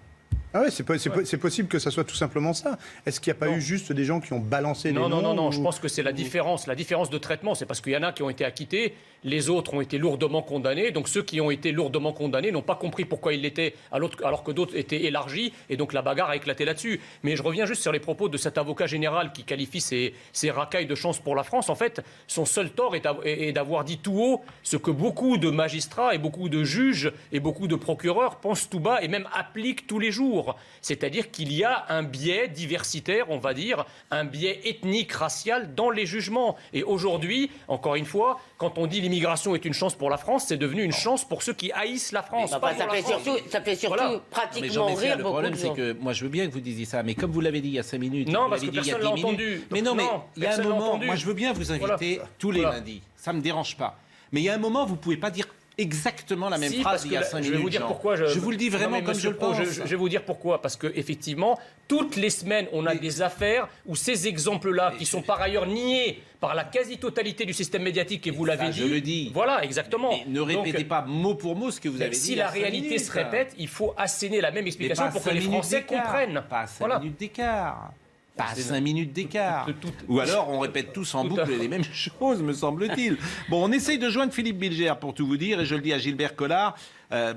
Ah ouais, c'est possible que ça soit tout simplement ça. Est-ce qu'il n'y a pas eu juste des gens qui ont balancé des noms? Non, je pense que c'est la différence de traitement. C'est parce qu'il y en a qui ont été acquittés, les autres ont été lourdement condamnés. Donc ceux qui ont été lourdement condamnés n'ont pas compris pourquoi ils l'étaient, alors que d'autres étaient élargis. Et donc la bagarre a éclaté là-dessus. Mais je reviens juste sur les propos de cet avocat général qui qualifie ces racailles de chance pour la France. En fait, son seul tort est d'avoir dit tout haut ce que beaucoup de magistrats et beaucoup de juges et beaucoup de procureurs pensent tout bas et même appliquent tous les jours. C'est-à-dire qu'il y a un biais diversitaire, on va dire, un biais ethnique, racial dans les jugements. Et aujourd'hui, encore une fois, quand on dit l'immigration est une chance pour la France, c'est devenu une chance pour ceux qui haïssent la France. Ça fait surtout pratiquement rire beaucoup. Le problème, c'est que moi, je veux bien que vous disiez ça, mais comme vous l'avez dit il y a 5 minutes, non, parce que personne l'a entendu. Mais non, mais il y a un moment, moi, je veux bien vous inviter tous les lundis. Ça ne me dérange pas. Mais il y a un moment, vous ne pouvez pas dire exactement la même phrase il y a 5 minutes. Je vais vous dire pourquoi. Je vous le dis vraiment comme je le pense. Je vais vous dire pourquoi. Parce qu'effectivement, toutes les semaines, on a des affaires où ces exemples-là, qui sont par ailleurs niés par la quasi-totalité du système médiatique, et vous l'avez dit. Je le dis. Voilà, exactement. Mais ne répétez pas mot pour mot ce que vous avez dit. Si la réalité se répète, il faut asséner la même explication pour que les Français comprennent. Pas 5 minutes d'écart. Pas 5 minutes d'écart. Ou alors on répète tous en boucle les mêmes choses, me semble-t-il. Bon, on essaye de joindre Philippe Bilger pour tout vous dire, et je le dis à Gilbert Collard. À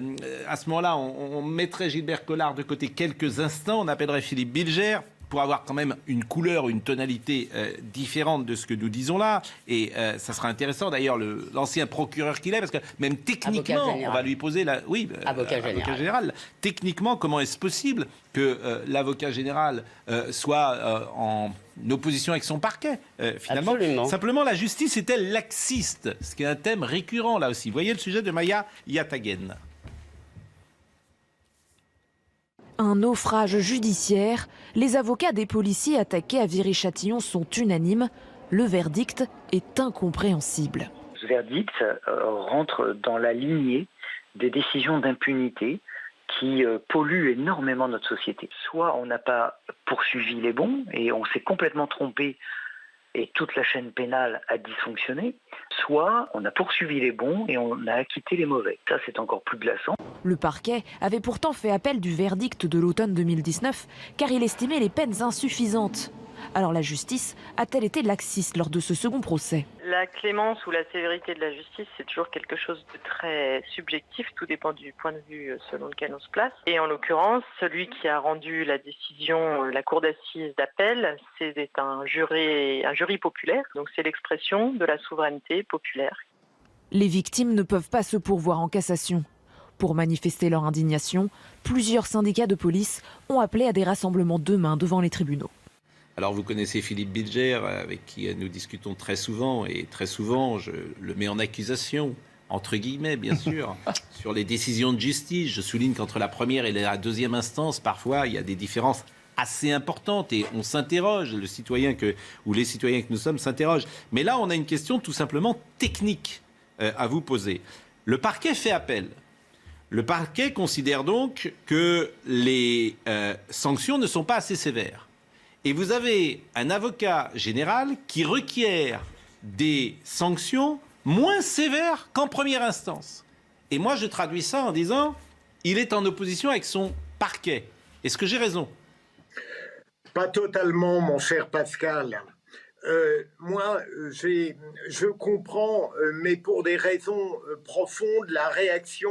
ce moment-là, on mettrait Gilbert Collard de côté quelques instants, on appellerait Philippe Bilger pour avoir quand même une couleur, une tonalité différente de ce que nous disons là. Et ça sera intéressant, d'ailleurs, l'ancien procureur qu'il est, parce que même techniquement, on va lui poser la... Oui, avocat général. Techniquement, comment est-ce possible que l'avocat général soit en opposition avec son parquet, finalement? Absolument. Simplement, la justice est-elle laxiste? Ce qui est un thème récurrent, là aussi. Vous voyez le sujet de Maya Yatagen. Un naufrage judiciaire. Les avocats des policiers attaqués à Viry-Châtillon sont unanimes. Le verdict est incompréhensible. Ce verdict rentre dans la lignée des décisions d'impunité qui polluent énormément notre société. Soit on n'a pas poursuivi les bons et on s'est complètement trompé et toute la chaîne pénale a dysfonctionné, soit on a poursuivi les bons et on a acquitté les mauvais. Ça, c'est encore plus glaçant. Le parquet avait pourtant fait appel du verdict de l'automne 2019 car il estimait les peines insuffisantes. Alors la justice a-t-elle été laxiste lors de ce second procès? La clémence ou la sévérité de la justice, c'est toujours quelque chose de très subjectif. Tout dépend du point de vue selon lequel on se place. Et en l'occurrence, celui qui a rendu la décision, la cour d'assises d'appel, c'est un jury populaire. Donc c'est l'expression de la souveraineté populaire. Les victimes ne peuvent pas se pourvoir en cassation. Pour manifester leur indignation, plusieurs syndicats de police ont appelé à des rassemblements demain devant les tribunaux. Alors vous connaissez Philippe Bilger, avec qui nous discutons très souvent, et très souvent je le mets en accusation, entre guillemets bien sûr, sur les décisions de justice. Je souligne qu'entre la première et la deuxième instance, parfois il y a des différences assez importantes et on s'interroge, les citoyens que nous sommes s'interrogent. Mais là on a une question tout simplement technique à vous poser. Le parquet fait appel. Le parquet considère donc que les sanctions ne sont pas assez sévères. Et vous avez un avocat général qui requiert des sanctions moins sévères qu'en première instance. Et moi, je traduis ça en disant, il est en opposition avec son parquet. Est-ce que j'ai raison? Pas totalement, mon cher Pascal. Moi, je comprends, mais pour des raisons profondes, la réaction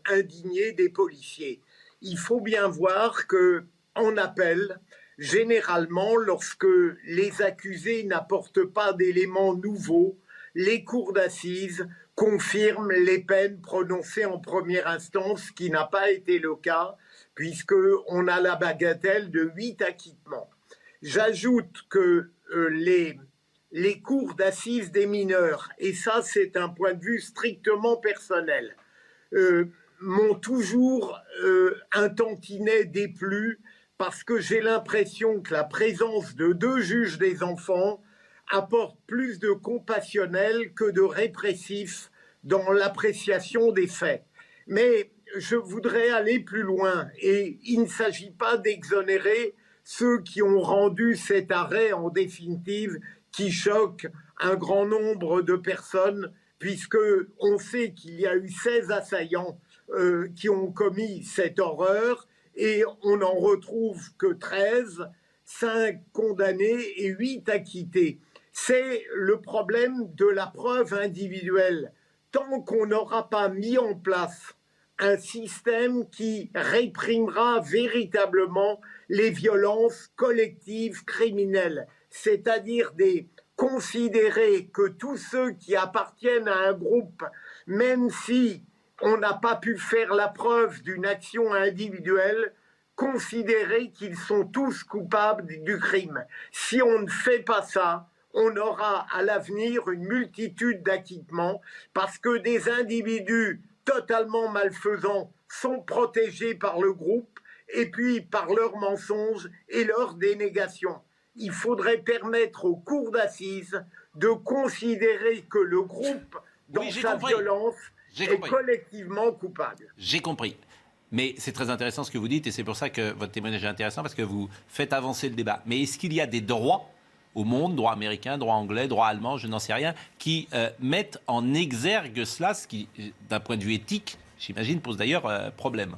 indignée des policiers. Il faut bien voir que, en appel, généralement, lorsque les accusés n'apportent pas d'éléments nouveaux, les cours d'assises confirment les peines prononcées en première instance, ce qui n'a pas été le cas, puisqu'on a la bagatelle de 8 acquittements. J'ajoute que les cours d'assises des mineurs, et ça c'est un point de vue strictement personnel, m'ont toujours un tantinet déplu, parce que j'ai l'impression que la présence de 2 juges des enfants apporte plus de compassionnel que de répressif dans l'appréciation des faits. Mais je voudrais aller plus loin, et il ne s'agit pas d'exonérer ceux qui ont rendu cet arrêt en définitive qui choque un grand nombre de personnes, puisqu'on sait qu'il y a eu 16 assaillants qui ont commis cette horreur, et on n'en retrouve que 13, 5 condamnés et 8 acquittés. C'est le problème de la preuve individuelle. Tant qu'on n'aura pas mis en place un système qui réprimera véritablement les violences collectives criminelles, c'est-à-dire considérer que tous ceux qui appartiennent à un groupe, même si on n'a pas pu faire la preuve d'une action individuelle, considérer qu'ils sont tous coupables du crime. Si on ne fait pas ça, on aura à l'avenir une multitude d'acquittements, parce que des individus totalement malfaisants sont protégés par le groupe et puis par leurs mensonges et leurs dénégations. Il faudrait permettre aux cours d'assises de considérer que le groupe, dans sa violence, est collectivement coupable. J'ai compris. Mais c'est très intéressant ce que vous dites, et c'est pour ça que votre témoignage est intéressant, parce que vous faites avancer le débat. Mais est-ce qu'il y a des droits au monde, droit américain, droit anglais, droit allemand, je n'en sais rien, qui mettent en exergue cela, ce qui, d'un point de vue éthique, j'imagine, pose d'ailleurs problème?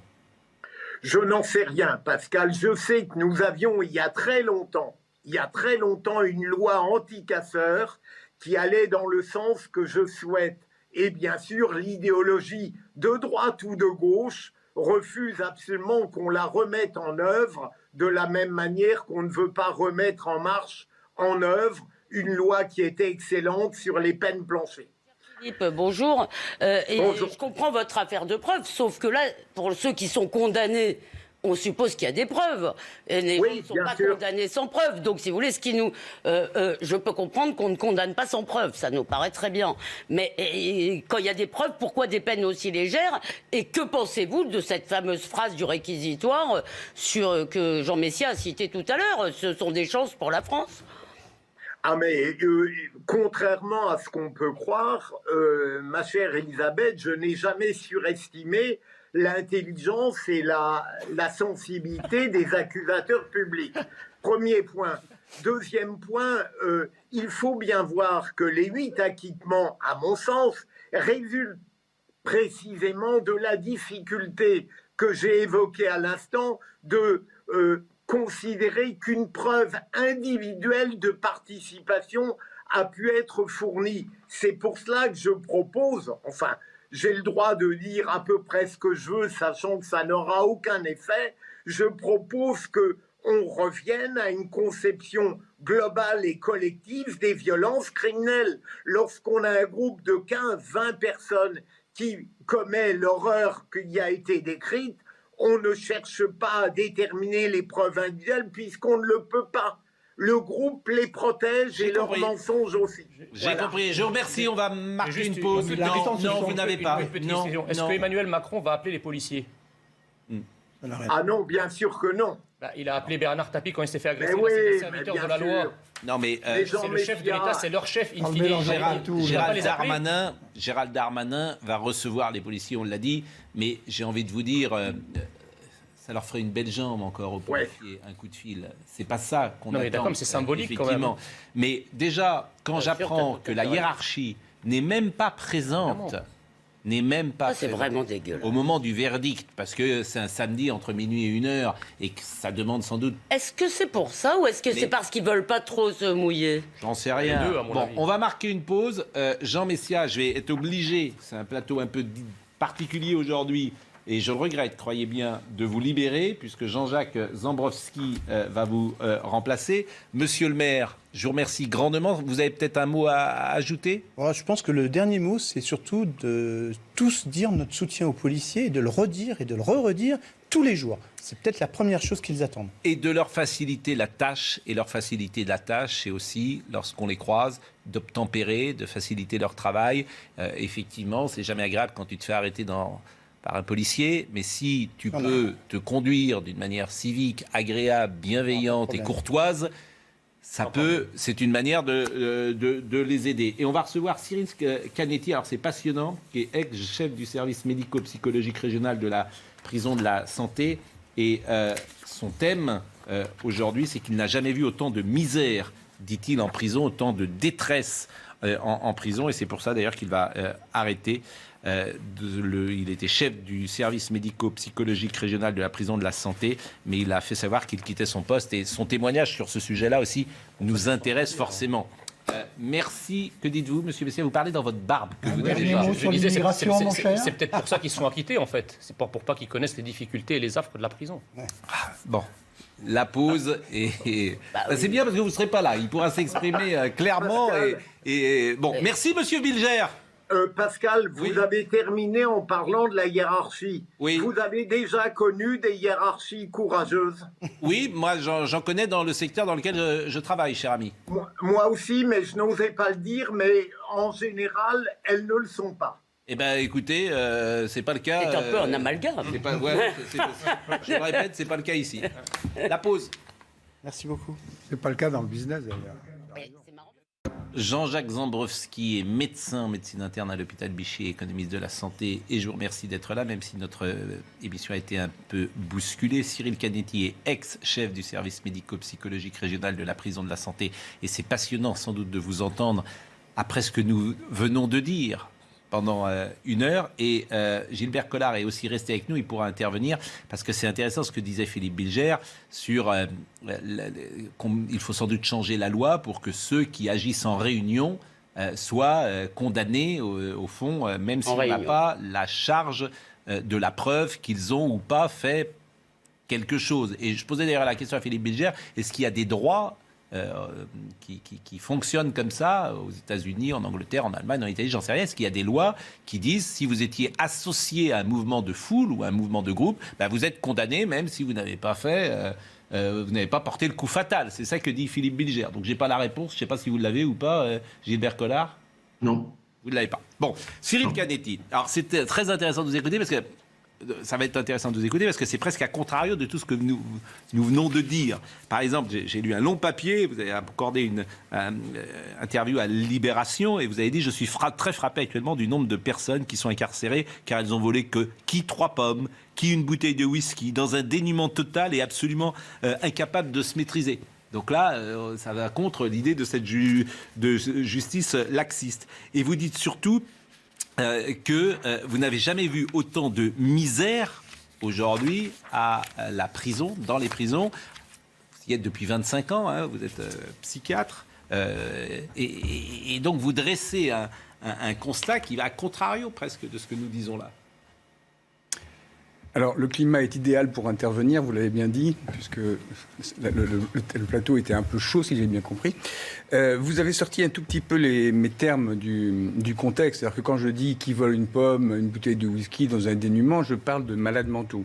Je n'en sais rien, Pascal. Je sais que nous avions, il y a très longtemps, une loi anti-casseurs qui allait dans le sens que je souhaite. Et bien sûr, l'idéologie de droite ou de gauche refuse absolument qu'on la remette en œuvre, de la même manière qu'on ne veut pas remettre en œuvre une loi qui était excellente sur les peines planchées. Philippe, bonjour. Bonjour. Je comprends votre affaire de preuve, sauf que là, pour ceux qui sont condamnés, on suppose qu'il y a des preuves. Et les gens ne sont pas condamnés sans preuve. Donc, si vous voulez, je peux comprendre qu'on ne condamne pas sans preuve. Ça nous paraît très bien. Mais quand il y a des preuves, pourquoi des peines aussi légères? Et que pensez-vous de cette fameuse phrase du réquisitoire que Jean Messia a citée tout à l'heure? Ce sont des chances pour la France. Ah mais contrairement à ce qu'on peut croire, ma chère Elisabeth, je n'ai jamais surestimé l'intelligence et la sensibilité des accusateurs publics. Premier point. Deuxième point, il faut bien voir que les 8 acquittements, à mon sens, résultent précisément de la difficulté que j'ai évoquée à l'instant de considérer qu'une preuve individuelle de participation a pu être fournie. C'est pour cela que je propose, enfin, j'ai le droit de dire à peu près ce que je veux, sachant que ça n'aura aucun effet, je propose qu'on revienne à une conception globale et collective des violences criminelles. Lorsqu'on a un groupe de 15-20 personnes qui commet l'horreur qui a été décrite, on ne cherche pas à déterminer les preuves individuelles puisqu'on ne le peut pas. Le groupe les protège et leurs mensonges aussi. J'ai compris. Je vous remercie. On va marquer une pause. Non, vous n'avez pas. Est-ce que Emmanuel Macron va appeler les policiers? Ah non, bien sûr que non. Il a appelé Bernard Tapie quand il s'est fait agresser. C'est des serviteurs de la loi. Non, mais c'est le chef de l'État, c'est leur chef. Gérald Darmanin va recevoir les policiers, on l'a dit. Mais j'ai envie de vous dire, ça leur ferait une belle jambe encore aux policiers, un coup de fil. C'est pas ça qu'on attend. D'accord, mais c'est symbolique quand même. Mais déjà, quand j'apprends que la hiérarchie n'est même pas présente n'est même pas c'est vraiment dégueulasse. Au moment du verdict, parce que c'est un samedi entre minuit et 1h et que ça demande sans doute... Est-ce que c'est pour ça ou est-ce que c'est parce qu'ils veulent pas trop se mouiller? J'en sais rien. Bon, on va marquer une pause. Jean Messia, je vais être obligé, c'est un plateau un peu particulier aujourd'hui, et je le regrette, croyez bien, de vous libérer, puisque Jean-Jacques Zambrowski va vous remplacer. Monsieur le maire, je vous remercie grandement. Vous avez peut-être un mot à ajouter ? Je pense que le dernier mot, c'est surtout de tous dire notre soutien aux policiers, et de le redire et de le redire tous les jours. C'est peut-être la première chose qu'ils attendent. Et de leur faciliter la tâche. Et leur faciliter la tâche, c'est aussi, lorsqu'on les croise, d'obtempérer, de faciliter leur travail. Effectivement, c'est jamais agréable quand tu te fais arrêter par un policier, mais si tu peux te conduire d'une manière civique, agréable, bienveillante et courtoise, c'est une manière de les aider. Et on va recevoir Cyril Canetti, alors c'est passionnant, qui est ex-chef du service médico-psychologique régional de la prison de la Santé. Et son thème aujourd'hui, c'est qu'il n'a jamais vu autant de misère, dit-il, en prison, autant de détresse en prison. Et c'est pour ça d'ailleurs qu'il va arrêter. Il était chef du service médico-psychologique régional de la prison de la Santé, mais il a fait savoir qu'il quittait son poste et son témoignage sur ce sujet-là aussi nous intéresse forcément. Merci. Que dites-vous, monsieur Messia? Vous parlez dans votre barbe. Que vous avez déjà. Je disais, c'est peut-être pour ça qu'ils sont acquittés, en fait. C'est pour pas qu'ils connaissent les difficultés et les affres de la prison. Bon. La pause c'est bien parce que vous ne serez pas là. Il pourra s'exprimer clairement. Bon, merci, monsieur Bilger. Pascal, vous avez terminé en parlant de la hiérarchie. Oui. Vous avez déjà connu des hiérarchies courageuses? Oui, moi j'en connais dans le secteur dans lequel je travaille, cher ami. Moi aussi, mais je n'osais pas le dire, mais en général, elles ne le sont pas. Eh bien, écoutez, c'est pas le cas. C'est un peu un amalgame. Je le répète, c'est pas le cas ici. La pause. Merci beaucoup. C'est pas le cas dans le business, d'ailleurs. Jean-Jacques Zambrowski est médecin en médecine interne à l'hôpital Bichat, économiste de la santé, et je vous remercie d'être là, même si notre émission a été un peu bousculée. Cyril Canetti est ex-chef du service médico-psychologique régional de la prison de la santé, et c'est passionnant sans doute de vous entendre après ce que nous venons de dire pendant 1 heure. Et Gilbert Collard est aussi resté avec nous, il pourra intervenir, parce que c'est intéressant ce que disait Philippe Bilger sur il faut sans doute changer la loi pour que ceux qui agissent en réunion soient condamnés au fond, même s'ils n'ont pas la charge de la preuve qu'ils ont ou pas fait quelque chose. Et je posais d'ailleurs la question à Philippe Bilger, est-ce qu'il y a des droits qui fonctionnent comme ça aux États-Unis, en Angleterre, en Allemagne, en Italie, j'en sais rien. Est-ce qu'il y a des lois qui disent si vous étiez associé à un mouvement de foule ou à un mouvement de groupe, vous êtes condamné même si vous n'avez pas fait, vous n'avez pas porté le coup fatal. C'est ça que dit Philippe Bilger. Donc j'ai pas la réponse. Je sais pas si vous l'avez ou pas, Gilbert Collard. Non. Vous ne l'avez pas. Bon, Cyril Canetti. Alors c'était très intéressant de vous écouter parce que ça va être intéressant de vous écouter parce que c'est presque à contrario de tout ce que nous venons de dire. Par exemple, j'ai lu un long papier, vous avez accordé une interview à Libération et vous avez dit « Je suis très frappé actuellement du nombre de personnes qui sont incarcérées car elles ont volé que 3 pommes, qui une bouteille de whisky, dans un dénuement total et absolument incapable de se maîtriser ». Donc là, ça va contre l'idée de cette justice laxiste. Et vous dites surtout que vous n'avez jamais vu autant de misère aujourd'hui à la prison, dans les prisons. Vous y êtes depuis 25 ans, vous êtes psychiatre, et donc vous dressez un constat qui va à contrario presque de ce que nous disons là. Alors, le climat est idéal pour intervenir, vous l'avez bien dit, puisque le plateau était un peu chaud, si j'ai bien compris. Vous avez sorti un tout petit peu mes termes du contexte. C'est-à-dire que quand je dis qui vole une pomme, une bouteille de whisky dans un dénuement, je parle de malades mentaux.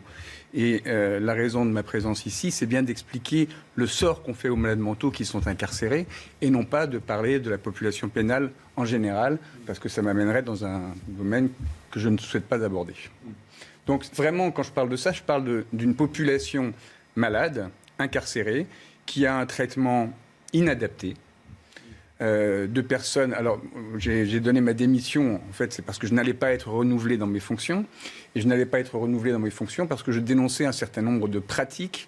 Et la raison de ma présence ici, c'est bien d'expliquer le sort qu'on fait aux malades mentaux qui sont incarcérés, et non pas de parler de la population pénale en général, parce que ça m'amènerait dans un domaine que je ne souhaite pas aborder. Donc vraiment, quand je parle de ça, je parle d'une population malade, incarcérée, qui a un traitement inadapté, de personnes... Alors, j'ai donné ma démission, en fait, c'est parce que je n'allais pas être renouvelé dans mes fonctions, et je n'allais pas être renouvelé dans mes fonctions parce que je dénonçais un certain nombre de pratiques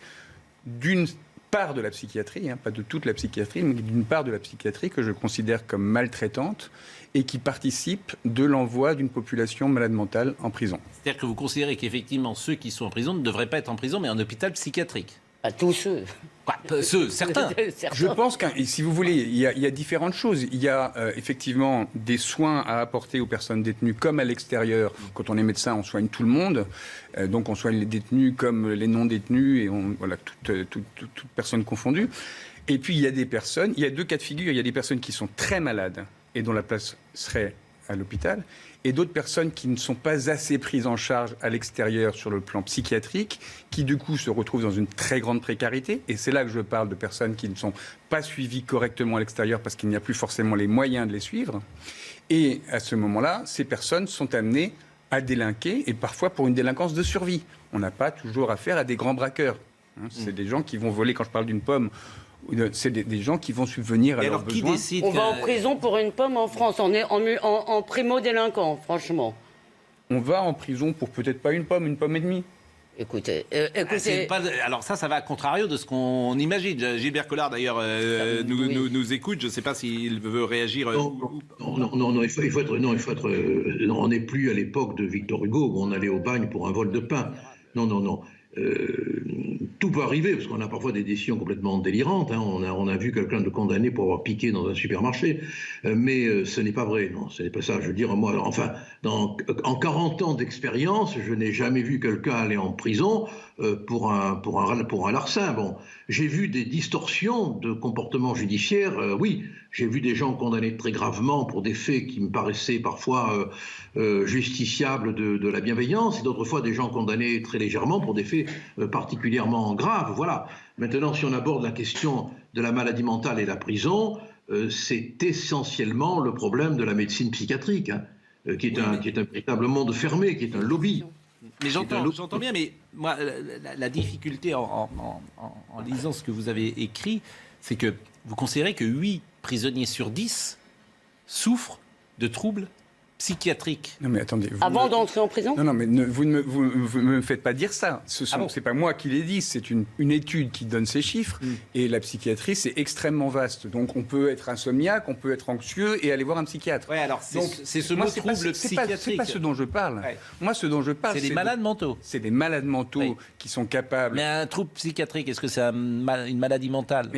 d'une part de la psychiatrie, pas de toute la psychiatrie, mais d'une part de la psychiatrie que je considère comme maltraitante et qui participe de l'envoi d'une population malade mentale en prison. C'est-à-dire que vous considérez qu'effectivement ceux qui sont en prison ne devraient pas être en prison mais en hôpital psychiatrique? À tous ceux. Certains. Je pense que, si vous voulez, il y a différentes choses. Il y a effectivement des soins à apporter aux personnes détenues comme à l'extérieur. Quand on est médecin, on soigne tout le monde. Donc on soigne les détenus comme les non-détenus et voilà, toute personne confondue. Et puis il y a des personnes, il y a deux cas de figure. Il y a des personnes qui sont très malades et dont la place serait à l'hôpital, et d'autres personnes qui ne sont pas assez prises en charge à l'extérieur sur le plan psychiatrique, qui du coup se retrouvent dans une très grande précarité. Et c'est là que je parle de personnes qui ne sont pas suivies correctement à l'extérieur parce qu'il n'y a plus forcément les moyens de les suivre. Et à ce moment-là, ces personnes sont amenées à délinquer, et parfois pour une délinquance de survie. On n'a pas toujours affaire à des grands braqueurs. C'est des gens qui vont voler, quand je parle d'une pomme, c'est des gens qui vont subvenir à leurs besoins. On va en prison pour une pomme en France. On est en primo-délinquant, franchement. On va en prison pour peut-être pas une pomme et demie. Écoutez, alors ça va à contrario de ce qu'on imagine. Gilbert Collard, d'ailleurs, nous écoute. Je ne sais pas s'il veut réagir. Non, il faut être. On n'est plus à l'époque de Victor Hugo où on allait au bagne pour un vol de pain. Non. Tout peut arriver, parce qu'on a parfois des décisions complètement délirantes. On a vu quelqu'un de condamné pour avoir piqué dans un supermarché. Mais ce n'est pas vrai, non, ce n'est pas ça. Je veux dire, moi, enfin, en 40 ans d'expérience, je n'ai jamais vu quelqu'un aller en prison pour un larcin. Bon, j'ai vu des distorsions de comportement judiciaire, oui. J'ai vu des gens condamnés très gravement pour des faits qui me paraissaient parfois justiciables de la bienveillance, et d'autres fois des gens condamnés très légèrement pour des faits particulièrement graves. Voilà. Maintenant, si on aborde la question de la maladie mentale et la prison, c'est essentiellement le problème de la médecine psychiatrique, qui est un véritable monde fermé, qui est un lobby. Mais j'entends bien, mais moi, la difficulté en lisant ce que vous avez écrit, c'est que vous considérez que 8 prisonniers sur 10 souffrent de troubles psychiatriques. Non mais attendez. Avant d'entrer en prison ? Non, mais vous ne me faites pas dire ça. C'est pas moi qui l'ai dit, c'est une étude qui donne ces chiffres. Et la psychiatrie, c'est extrêmement vaste. Donc on peut être insomniaque, on peut être anxieux et aller voir un psychiatre. Ouais, alors c'est ce mot trouble psychiatrique. C'est pas ce dont je parle. Ouais. Moi, ce dont je parle, c'est des malades mentaux. C'est des malades mentaux qui sont capables. Mais un trouble psychiatrique, est-ce que c'est une maladie mentale ?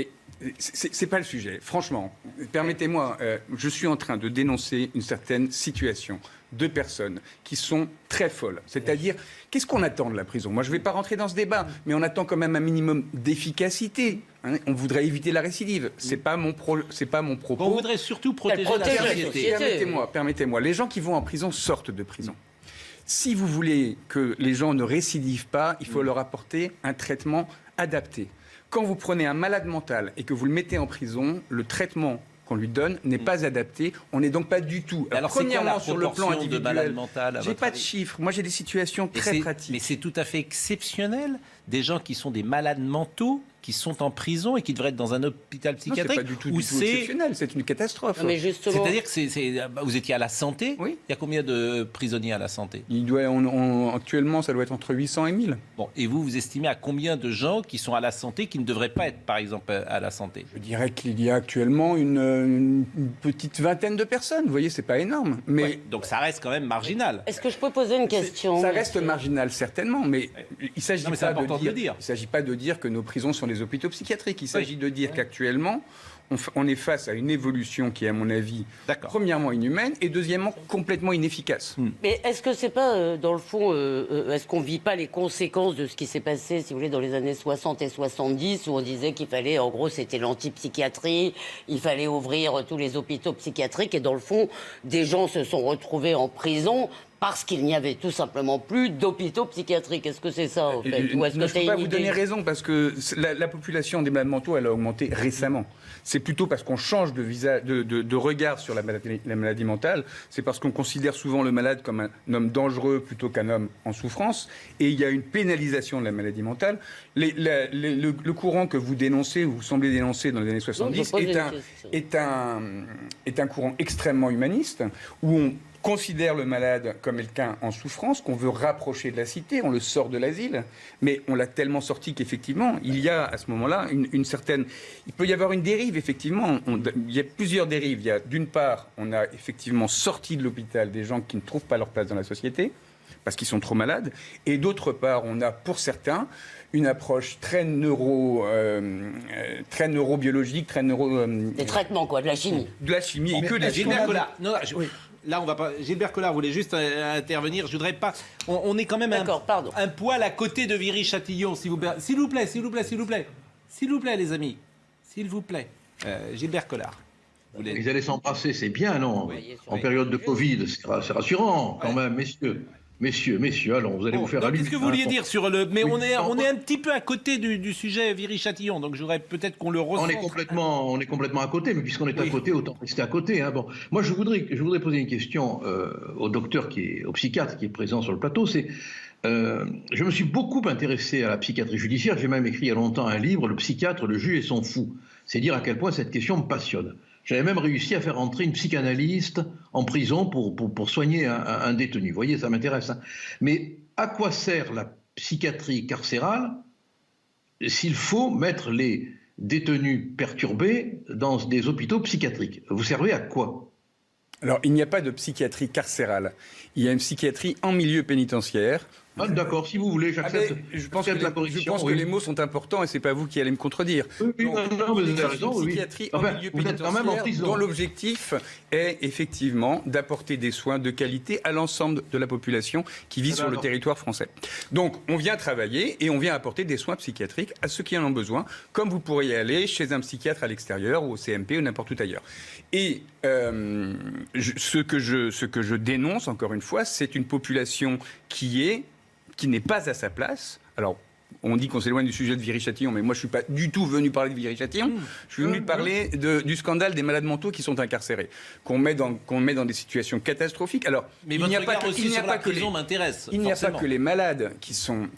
C'est pas le sujet. Franchement, permettez-moi, je suis en train de dénoncer une certaine situation de personnes qui sont très folles. C'est-à-dire, qu'est-ce qu'on attend de la prison ? Moi, je ne vais pas rentrer dans ce débat, mais on attend quand même un minimum d'efficacité. On voudrait éviter la récidive. C'est pas mon propos. On voudrait surtout protéger la société. Permettez-moi. Les gens qui vont en prison sortent de prison. Si vous voulez que les gens ne récidivent pas, il faut leur apporter un traitement adapté. Quand vous prenez un malade mental et que vous le mettez en prison, le traitement qu'on lui donne n'est pas adapté. On n'est donc pas du tout. Alors premièrement, sur le plan individuel, j'ai pas de chiffres. Moi, j'ai des situations très pratiques. Mais c'est tout à fait exceptionnel. Des gens qui sont des malades mentaux, qui sont en prison et qui devraient être dans un hôpital psychiatrique. C'est pas du tout exceptionnel, c'est une catastrophe. Non, mais justement... C'est-à-dire que vous étiez à la santé. Oui. Il y a combien de prisonniers à la santé ? Actuellement, ça doit être entre 800 et 1000. Bon, et vous estimez à combien de gens qui sont à la santé qui ne devraient pas être, par exemple, à la santé ? Je dirais qu'il y a actuellement une petite vingtaine de personnes. Vous voyez, c'est pas énorme. Mais... Ouais, donc ça reste quand même marginal. Est-ce que je peux poser une question ? Ça reste marginal, certainement, mais il s'agit pas de dire que nos prisons sont des hôpitaux psychiatriques. Il s'agit de dire qu'actuellement, on est face à une évolution qui est, à mon avis, premièrement inhumaine et deuxièmement complètement inefficace. Mais est-ce que c'est pas, dans le fond, est-ce qu'on vit pas les conséquences de ce qui s'est passé, si vous voulez, dans les années 60 et 70, où on disait qu'il fallait, en gros, c'était l'antipsychiatrie, il fallait ouvrir tous les hôpitaux psychiatriques, et dans le fond, des gens se sont retrouvés en prison parce qu'il n'y avait tout simplement plus d'hôpitaux psychiatriques. Est-ce que c'est ça, en fait ? Ou est-ce que je ne peux pas vous donner raison, parce que la population des malades mentaux, elle a augmenté récemment. C'est plutôt parce qu'on change de regard sur la maladie mentale. C'est parce qu'on considère souvent le malade comme un homme dangereux plutôt qu'un homme en souffrance. Et il y a une pénalisation de la maladie mentale. Le courant que vous dénoncez, ou vous semblez dénoncer dans les années 70, est un courant extrêmement humaniste, où considère le malade comme quelqu'un en souffrance, qu'on veut rapprocher de la cité, on le sort de l'asile, mais on l'a tellement sorti qu'effectivement, il y a à ce moment-là une certaine... Il peut y avoir une dérive, effectivement. Il y a plusieurs dérives. Il y a, d'une part, on a effectivement sorti de l'hôpital des gens qui ne trouvent pas leur place dans la société, parce qu'ils sont trop malades, et d'autre part, on a, pour certains, une approche très neurobiologique, très Des traitements, quoi, de la chimie. De la chimie, et que des Gilbert Collard. Oui. Là, on va pas. Gilbert Collard voulait juste intervenir. Je voudrais pas. On est quand même un poil à côté de Viry-Châtillon, s'il vous plaît. S'il vous plaît, les amis. S'il vous plaît. Gilbert Collard. Ils allaient s'embrasser, c'est bien, non? En période de Covid, c'est rassurant, quand même, messieurs. Messieurs, allons, vous allez vous faire allumer. Qu'est-ce que vous vouliez dire sur le... Mais on est un petit peu à côté du sujet Viry-Châtillon, donc je voudrais peut-être qu'on le ressente. On est complètement à côté, mais puisqu'on est à côté, autant rester à côté. Hein. Bon, moi, je voudrais poser une question au docteur, au psychiatre qui est présent sur le plateau. Je me suis beaucoup intéressé à la psychiatrie judiciaire. J'ai même écrit il y a longtemps un livre, Le psychiatre, le juge et son fou. C'est dire à quel point cette question me passionne. J'avais même réussi à faire entrer une psychanalyste en prison pour soigner un détenu. Vous voyez, ça m'intéresse. Hein. Mais à quoi sert la psychiatrie carcérale s'il faut mettre les détenus perturbés dans des hôpitaux psychiatriques? Vous servez à quoi? Alors, il n'y a pas de psychiatrie carcérale. Il y a une psychiatrie en milieu pénitentiaire. Ah, d'accord, si vous voulez, j'accepte. Je pense que les mots sont importants et c'est pas vous qui allez me contredire. Oui, non, vous avez raison. Une psychiatrie en milieu pénitentiaire dont l'objectif est effectivement d'apporter des soins de qualité à l'ensemble de la population qui vit sur le territoire français. Donc, on vient travailler et on vient apporter des soins psychiatriques à ceux qui en ont besoin, comme vous pourriez aller chez un psychiatre à l'extérieur ou au CMP ou n'importe où ailleurs. Et ce que je dénonce, encore une fois, c'est une population qui n'est pas à sa place. Alors, on dit qu'on s'éloigne du sujet de Viry-Châtillon, mais moi, je ne suis pas du tout venu parler de Viry-Châtillon. Je suis venu parler du scandale des malades mentaux qui sont incarcérés, qu'on met dans des situations catastrophiques. Alors, mais il n'y a pas que les malades qui sont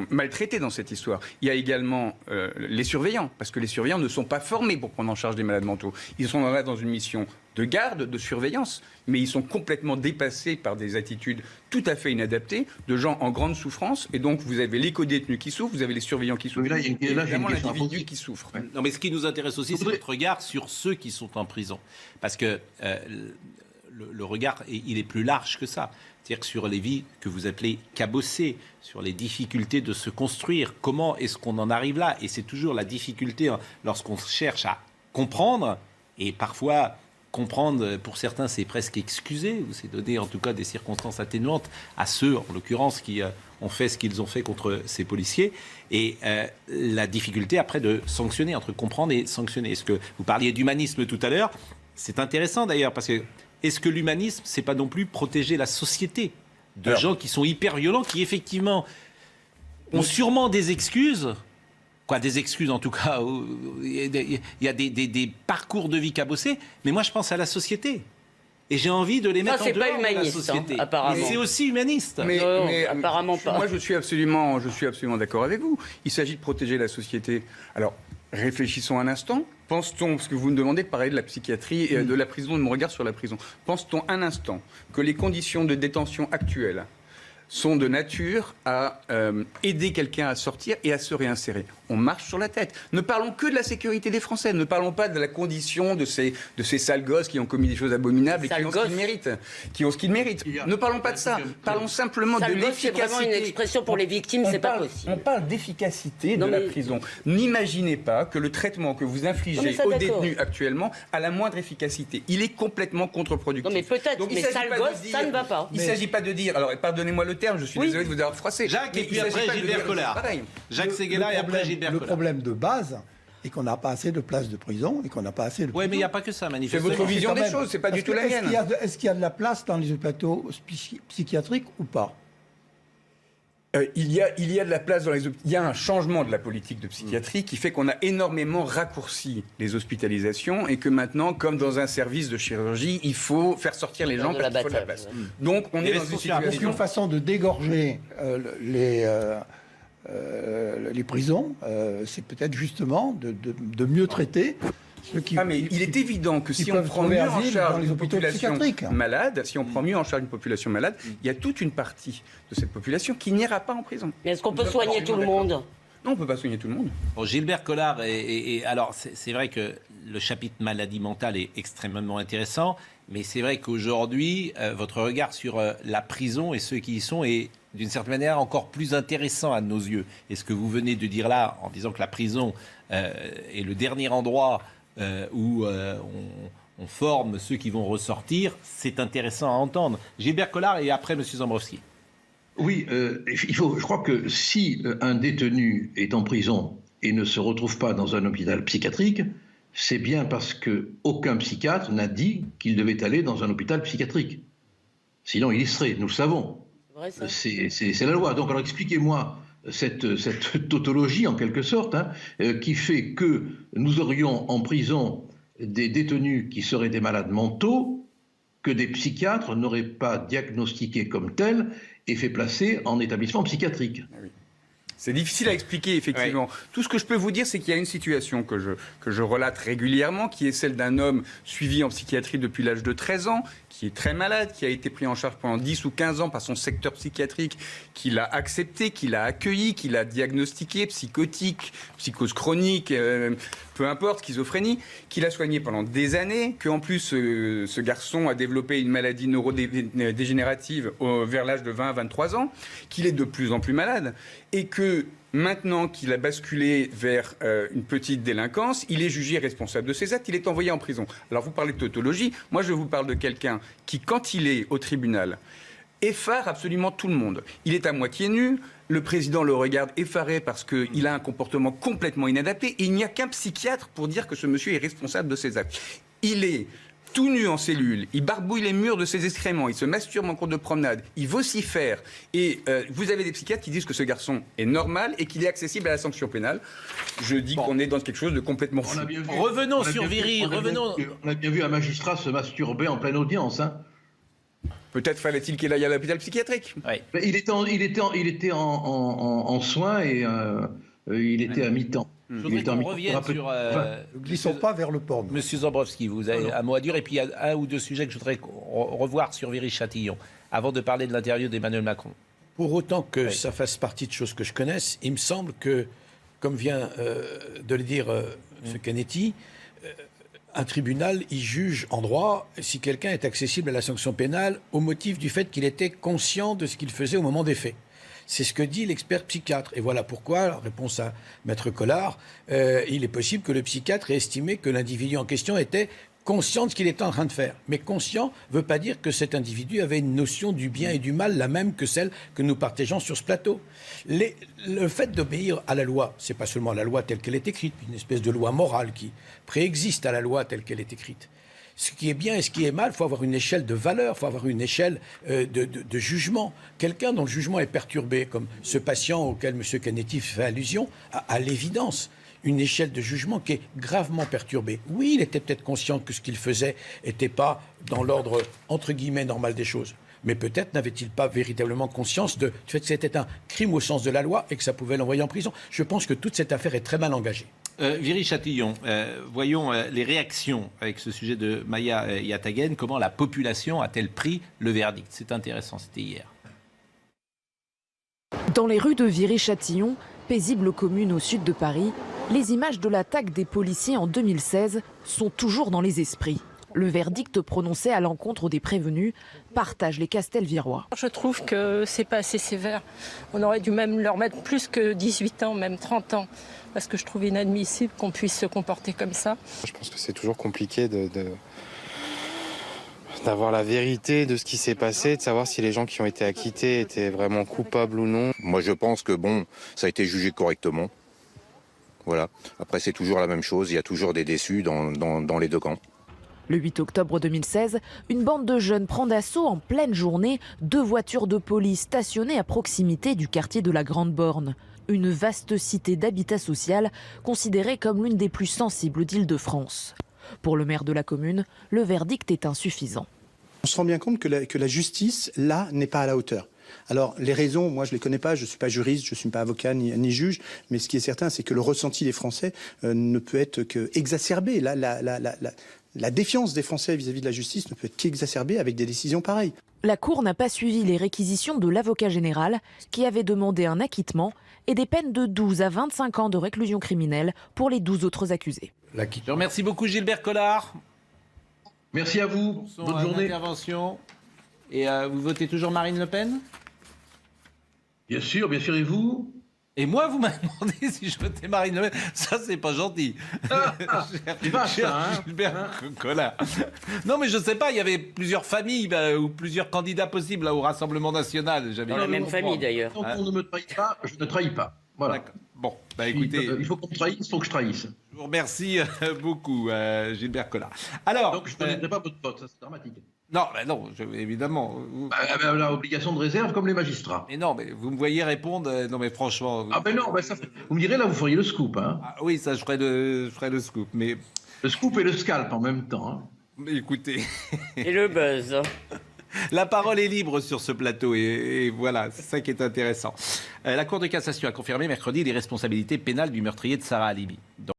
maltraités dans cette histoire. Il y a également les surveillants, parce que les surveillants ne sont pas formés pour prendre en charge des malades mentaux. Ils sont là dans une mission de garde, de surveillance, mais ils sont complètement dépassés par des attitudes tout à fait inadaptées, de gens en grande souffrance, et donc vous avez les co-détenus qui souffrent, vous avez les surveillants qui souffrent, mais là, il y a évidemment l'individu qui souffre. Non, mais ce qui nous intéresse aussi, c'est votre regard sur ceux qui sont en prison, parce que le regard, il est plus large que ça. C'est-à-dire que sur les vies que vous appelez cabossées, sur les difficultés de se construire, comment est-ce qu'on en arrive là? Et c'est toujours la difficulté lorsqu'on cherche à comprendre, et parfois... Comprendre, pour certains, c'est presque excuser, ou c'est donner en tout cas des circonstances atténuantes à ceux, en l'occurrence, qui ont fait ce qu'ils ont fait contre ces policiers. Et la difficulté après de sanctionner, entre comprendre et sanctionner. Est-ce que vous parliez d'humanisme tout à l'heure? C'est intéressant d'ailleurs, parce que est-ce que l'humanisme, c'est pas non plus protéger la société de gens qui sont hyper violents, qui effectivement ont sûrement des excuses? Des excuses en tout cas, il y a des parcours de vie cabossés, mais moi je pense à la société. Et j'ai envie de les mettre en dehors de la société. Apparemment. C'est aussi humaniste. Mais apparemment pas. Moi je suis absolument d'accord avec vous. Il s'agit de protéger la société. Alors, réfléchissons un instant. Pense-t-on, parce que vous me demandez de parler de la psychiatrie et de la prison, de mon regard sur la prison, pense-t-on un instant que les conditions de détention actuelles sont de nature à aider quelqu'un à sortir et à se réinsérer? On marche sur la tête. Ne parlons que de la sécurité des Français. Ne parlons pas de la condition de ces sales gosses qui ont commis des choses abominables et qui ont ce qu'ils méritent. Ne parlons pas de ça. Parlons simplement de l'efficacité. C'est vraiment une expression pour les victimes, c'est pas possible. On parle d'efficacité de la prison. N'imaginez pas que le traitement que vous infligez aux détenus actuellement a la moindre efficacité. Il est complètement contre-productif. Non mais peut-être, mais sale gosse, ça ne va pas. Il ne s'agit pas de dire, alors pardonnez-moi le terme, je suis désolé de vous avoir froissé. Jacques, et puis après Gilbert Collard. Jacques Séguéla et après Gilbert Collard. Le problème de base est qu'on n'a pas assez de places de prison et qu'on n'a pas assez de Oui, mais il n'y a pas que ça, manifestement. C'est votre vision des choses, c'est pas du tout la mienne. Est-ce qu'il y a de la place dans les hôpitaux psychiatriques ou pas? Il y a de la place dans les hôpitaux. Il y a un changement de la politique de psychiatrie qui fait qu'on a énormément raccourci les hospitalisations et que maintenant, comme dans un service de chirurgie, il faut faire sortir les gens parce qu'il faut de la place. Donc on est dans une situation... Est-ce qu'une façon de dégorger les prisons, c'est peut-être justement de mieux traiter Mais il est évident que si on prend mieux en charge une population malade, il y a toute une partie de cette population qui n'ira pas en prison. Mais est-ce qu'on peut soigner tout le monde ? Non, on ne peut pas soigner tout le monde. Bon, Gilbert Collard, alors c'est vrai que le chapitre maladie mentale est extrêmement intéressant, mais c'est vrai qu'aujourd'hui, votre regard sur la prison et ceux qui y sont est d'une certaine manière encore plus intéressant à nos yeux. Et ce que vous venez de dire là, en disant que la prison est le dernier endroit où on forme ceux qui vont ressortir, c'est intéressant à entendre. Gilbert Collard et après M. Zambrowski. Oui, je crois que si un détenu est en prison et ne se retrouve pas dans un hôpital psychiatrique, c'est bien parce qu'aucun psychiatre n'a dit qu'il devait aller dans un hôpital psychiatrique. Sinon, il y serait, nous le savons. C'est la loi. Donc, alors expliquez-moi cette tautologie, en quelque sorte, qui fait que nous aurions en prison des détenus qui seraient des malades mentaux, que des psychiatres n'auraient pas diagnostiqué comme tels et fait placer en établissement psychiatrique. Oui. C'est difficile à expliquer, effectivement. Ouais. Tout ce que je peux vous dire, c'est qu'il y a une situation que je relate régulièrement, qui est celle d'un homme suivi en psychiatrie depuis l'âge de 13 ans, qui est très malade, qui a été pris en charge pendant 10 ou 15 ans par son secteur psychiatrique, qui l'a accepté, qui l'a accueilli, qui l'a diagnostiqué, psychotique, psychose chronique, peu importe, schizophrénie, qui l'a soigné pendant des années, qu'en plus ce garçon a développé une maladie neurodégénérative vers l'âge de 20 à 23 ans, qu'il est de plus en plus malade, et que maintenant qu'il a basculé vers une petite délinquance, il est jugé responsable de ses actes, il est envoyé en prison. Alors vous parlez de tautologie, moi je vous parle de quelqu'un qui, quand il est au tribunal, effare absolument tout le monde. Il est à moitié nu, le président le regarde effaré parce qu'il a un comportement complètement inadapté, et il n'y a qu'un psychiatre pour dire que ce monsieur est responsable de ses actes. Il est tout nu en cellule, il barbouille les murs de ses excréments, il se masturbe en cours de promenade, il vocifère. Et vous avez des psychiatres qui disent que ce garçon est normal et qu'il est accessible à la sanction pénale. Je dis qu'on est dans quelque chose de complètement fou. Revenons sur Viry, revenons. On a bien vu un magistrat se masturber en pleine audience. Peut-être fallait-il qu'il aille à l'hôpital psychiatrique. Oui. Il était en soins et il était à mi-temps. Je voudrais qu'on revienne sur... Ne glissons pas vers le porno. Monsieur Zambrowski, vous avez un mot à dire, et puis il y a un ou deux sujets que je voudrais revoir sur Viry-Châtillon, avant de parler de l'interview d'Emmanuel Macron. Pour autant que ça fasse partie de choses que je connaisse, il me semble que, comme vient de le dire M. Canetti, un tribunal, il juge en droit si quelqu'un est accessible à la sanction pénale au motif du fait qu'il était conscient de ce qu'il faisait au moment des faits. C'est ce que dit l'expert psychiatre. Et voilà pourquoi, en réponse à Maître Collard, il est possible que le psychiatre ait estimé que l'individu en question était conscient de ce qu'il était en train de faire. Mais conscient ne veut pas dire que cet individu avait une notion du bien et du mal, la même que celle que nous partageons sur ce plateau. Le fait d'obéir à la loi, c'est pas seulement la loi telle qu'elle est écrite, une espèce de loi morale qui préexiste à la loi telle qu'elle est écrite. Ce qui est bien et ce qui est mal, il faut avoir une échelle de valeur, il faut avoir une échelle de jugement. Quelqu'un dont le jugement est perturbé, comme ce patient auquel M. Canetti fait allusion, à l'évidence, une échelle de jugement qui est gravement perturbée. Oui, il était peut-être conscient que ce qu'il faisait n'était pas dans l'ordre, entre guillemets, normal des choses. Mais peut-être n'avait-il pas véritablement conscience du fait que c'était un crime au sens de la loi et que ça pouvait l'envoyer en prison. Je pense que toute cette affaire est très mal engagée. Viry-Châtillon, voyons les réactions avec ce sujet de Maya Yatagen. Comment la population a-t-elle pris le verdict? C'est intéressant, c'était hier. Dans les rues de Viry-Châtillon, paisible commune au sud de Paris, les images de l'attaque des policiers en 2016 sont toujours dans les esprits. Le verdict prononcé à l'encontre des prévenus partage les Castelvirois. Je trouve que c'est pas assez sévère. On aurait dû même leur mettre plus que 18 ans, même 30 ans. Parce que je trouve inadmissible qu'on puisse se comporter comme ça. Je pense que c'est toujours compliqué d'avoir la vérité de ce qui s'est passé, de savoir si les gens qui ont été acquittés étaient vraiment coupables ou non. Moi je pense que ça a été jugé correctement. Voilà. Après c'est toujours la même chose, il y a toujours des déçus dans les deux camps. Le 8 octobre 2016, une bande de jeunes prend d'assaut en pleine journée 2 voitures de police stationnées à proximité du quartier de la Grande Borne. Une vaste cité d'habitat social considérée comme l'une des plus sensibles d'Île-de-France. Pour le maire de la commune, le verdict est insuffisant. On se rend bien compte que la justice, là, n'est pas à la hauteur. Alors, les raisons, moi, je ne les connais pas, je ne suis pas juriste, je ne suis pas avocat ni juge, mais ce qui est certain, c'est que le ressenti des Français ne peut être qu'exacerbé. La défiance des Français vis-à-vis de la justice ne peut être qu'exacerbée avec des décisions pareilles. La Cour n'a pas suivi les réquisitions de l'avocat général qui avait demandé un acquittement et des peines de 12 à 25 ans de réclusion criminelle pour les 12 autres accusés. Je remercie beaucoup Gilbert Collard. Merci à vous. Bonne journée. Intervention. Et vous votez toujours Marine Le Pen ? Bien sûr, et vous ? Et moi, vous m'avez demandé si je votais Marine Le Pen. Ça, c'est pas gentil. Gilbert Collard. Non, mais je sais pas, il y avait plusieurs familles ou plusieurs candidats possibles au Rassemblement National. Dans la même famille, d'ailleurs. Tant qu'on ne me trahit pas, je ne trahis pas. Voilà. Bon, écoutez... Il faut qu'on me trahisse, il faut que je trahisse. Je vous remercie beaucoup, Gilbert Collard. Alors... Donc, je ne connaîtrai pas votre vote, ça c'est dramatique. Non, évidemment. La obligation de réserve comme les magistrats. Mais non, mais vous me voyez répondre. Non, mais franchement. Ah, ben non, ça, vous me direz, là, vous feriez le scoop. Hein. Ah, oui, ça, je ferai le scoop. Mais... Le scoop et le scalp en même temps. Hein. Mais écoutez. Et le buzz. La parole est libre sur ce plateau et voilà, c'est ça qui est intéressant. La Cour de cassation a confirmé mercredi les responsabilités pénales du meurtrier de Sarah Halimi.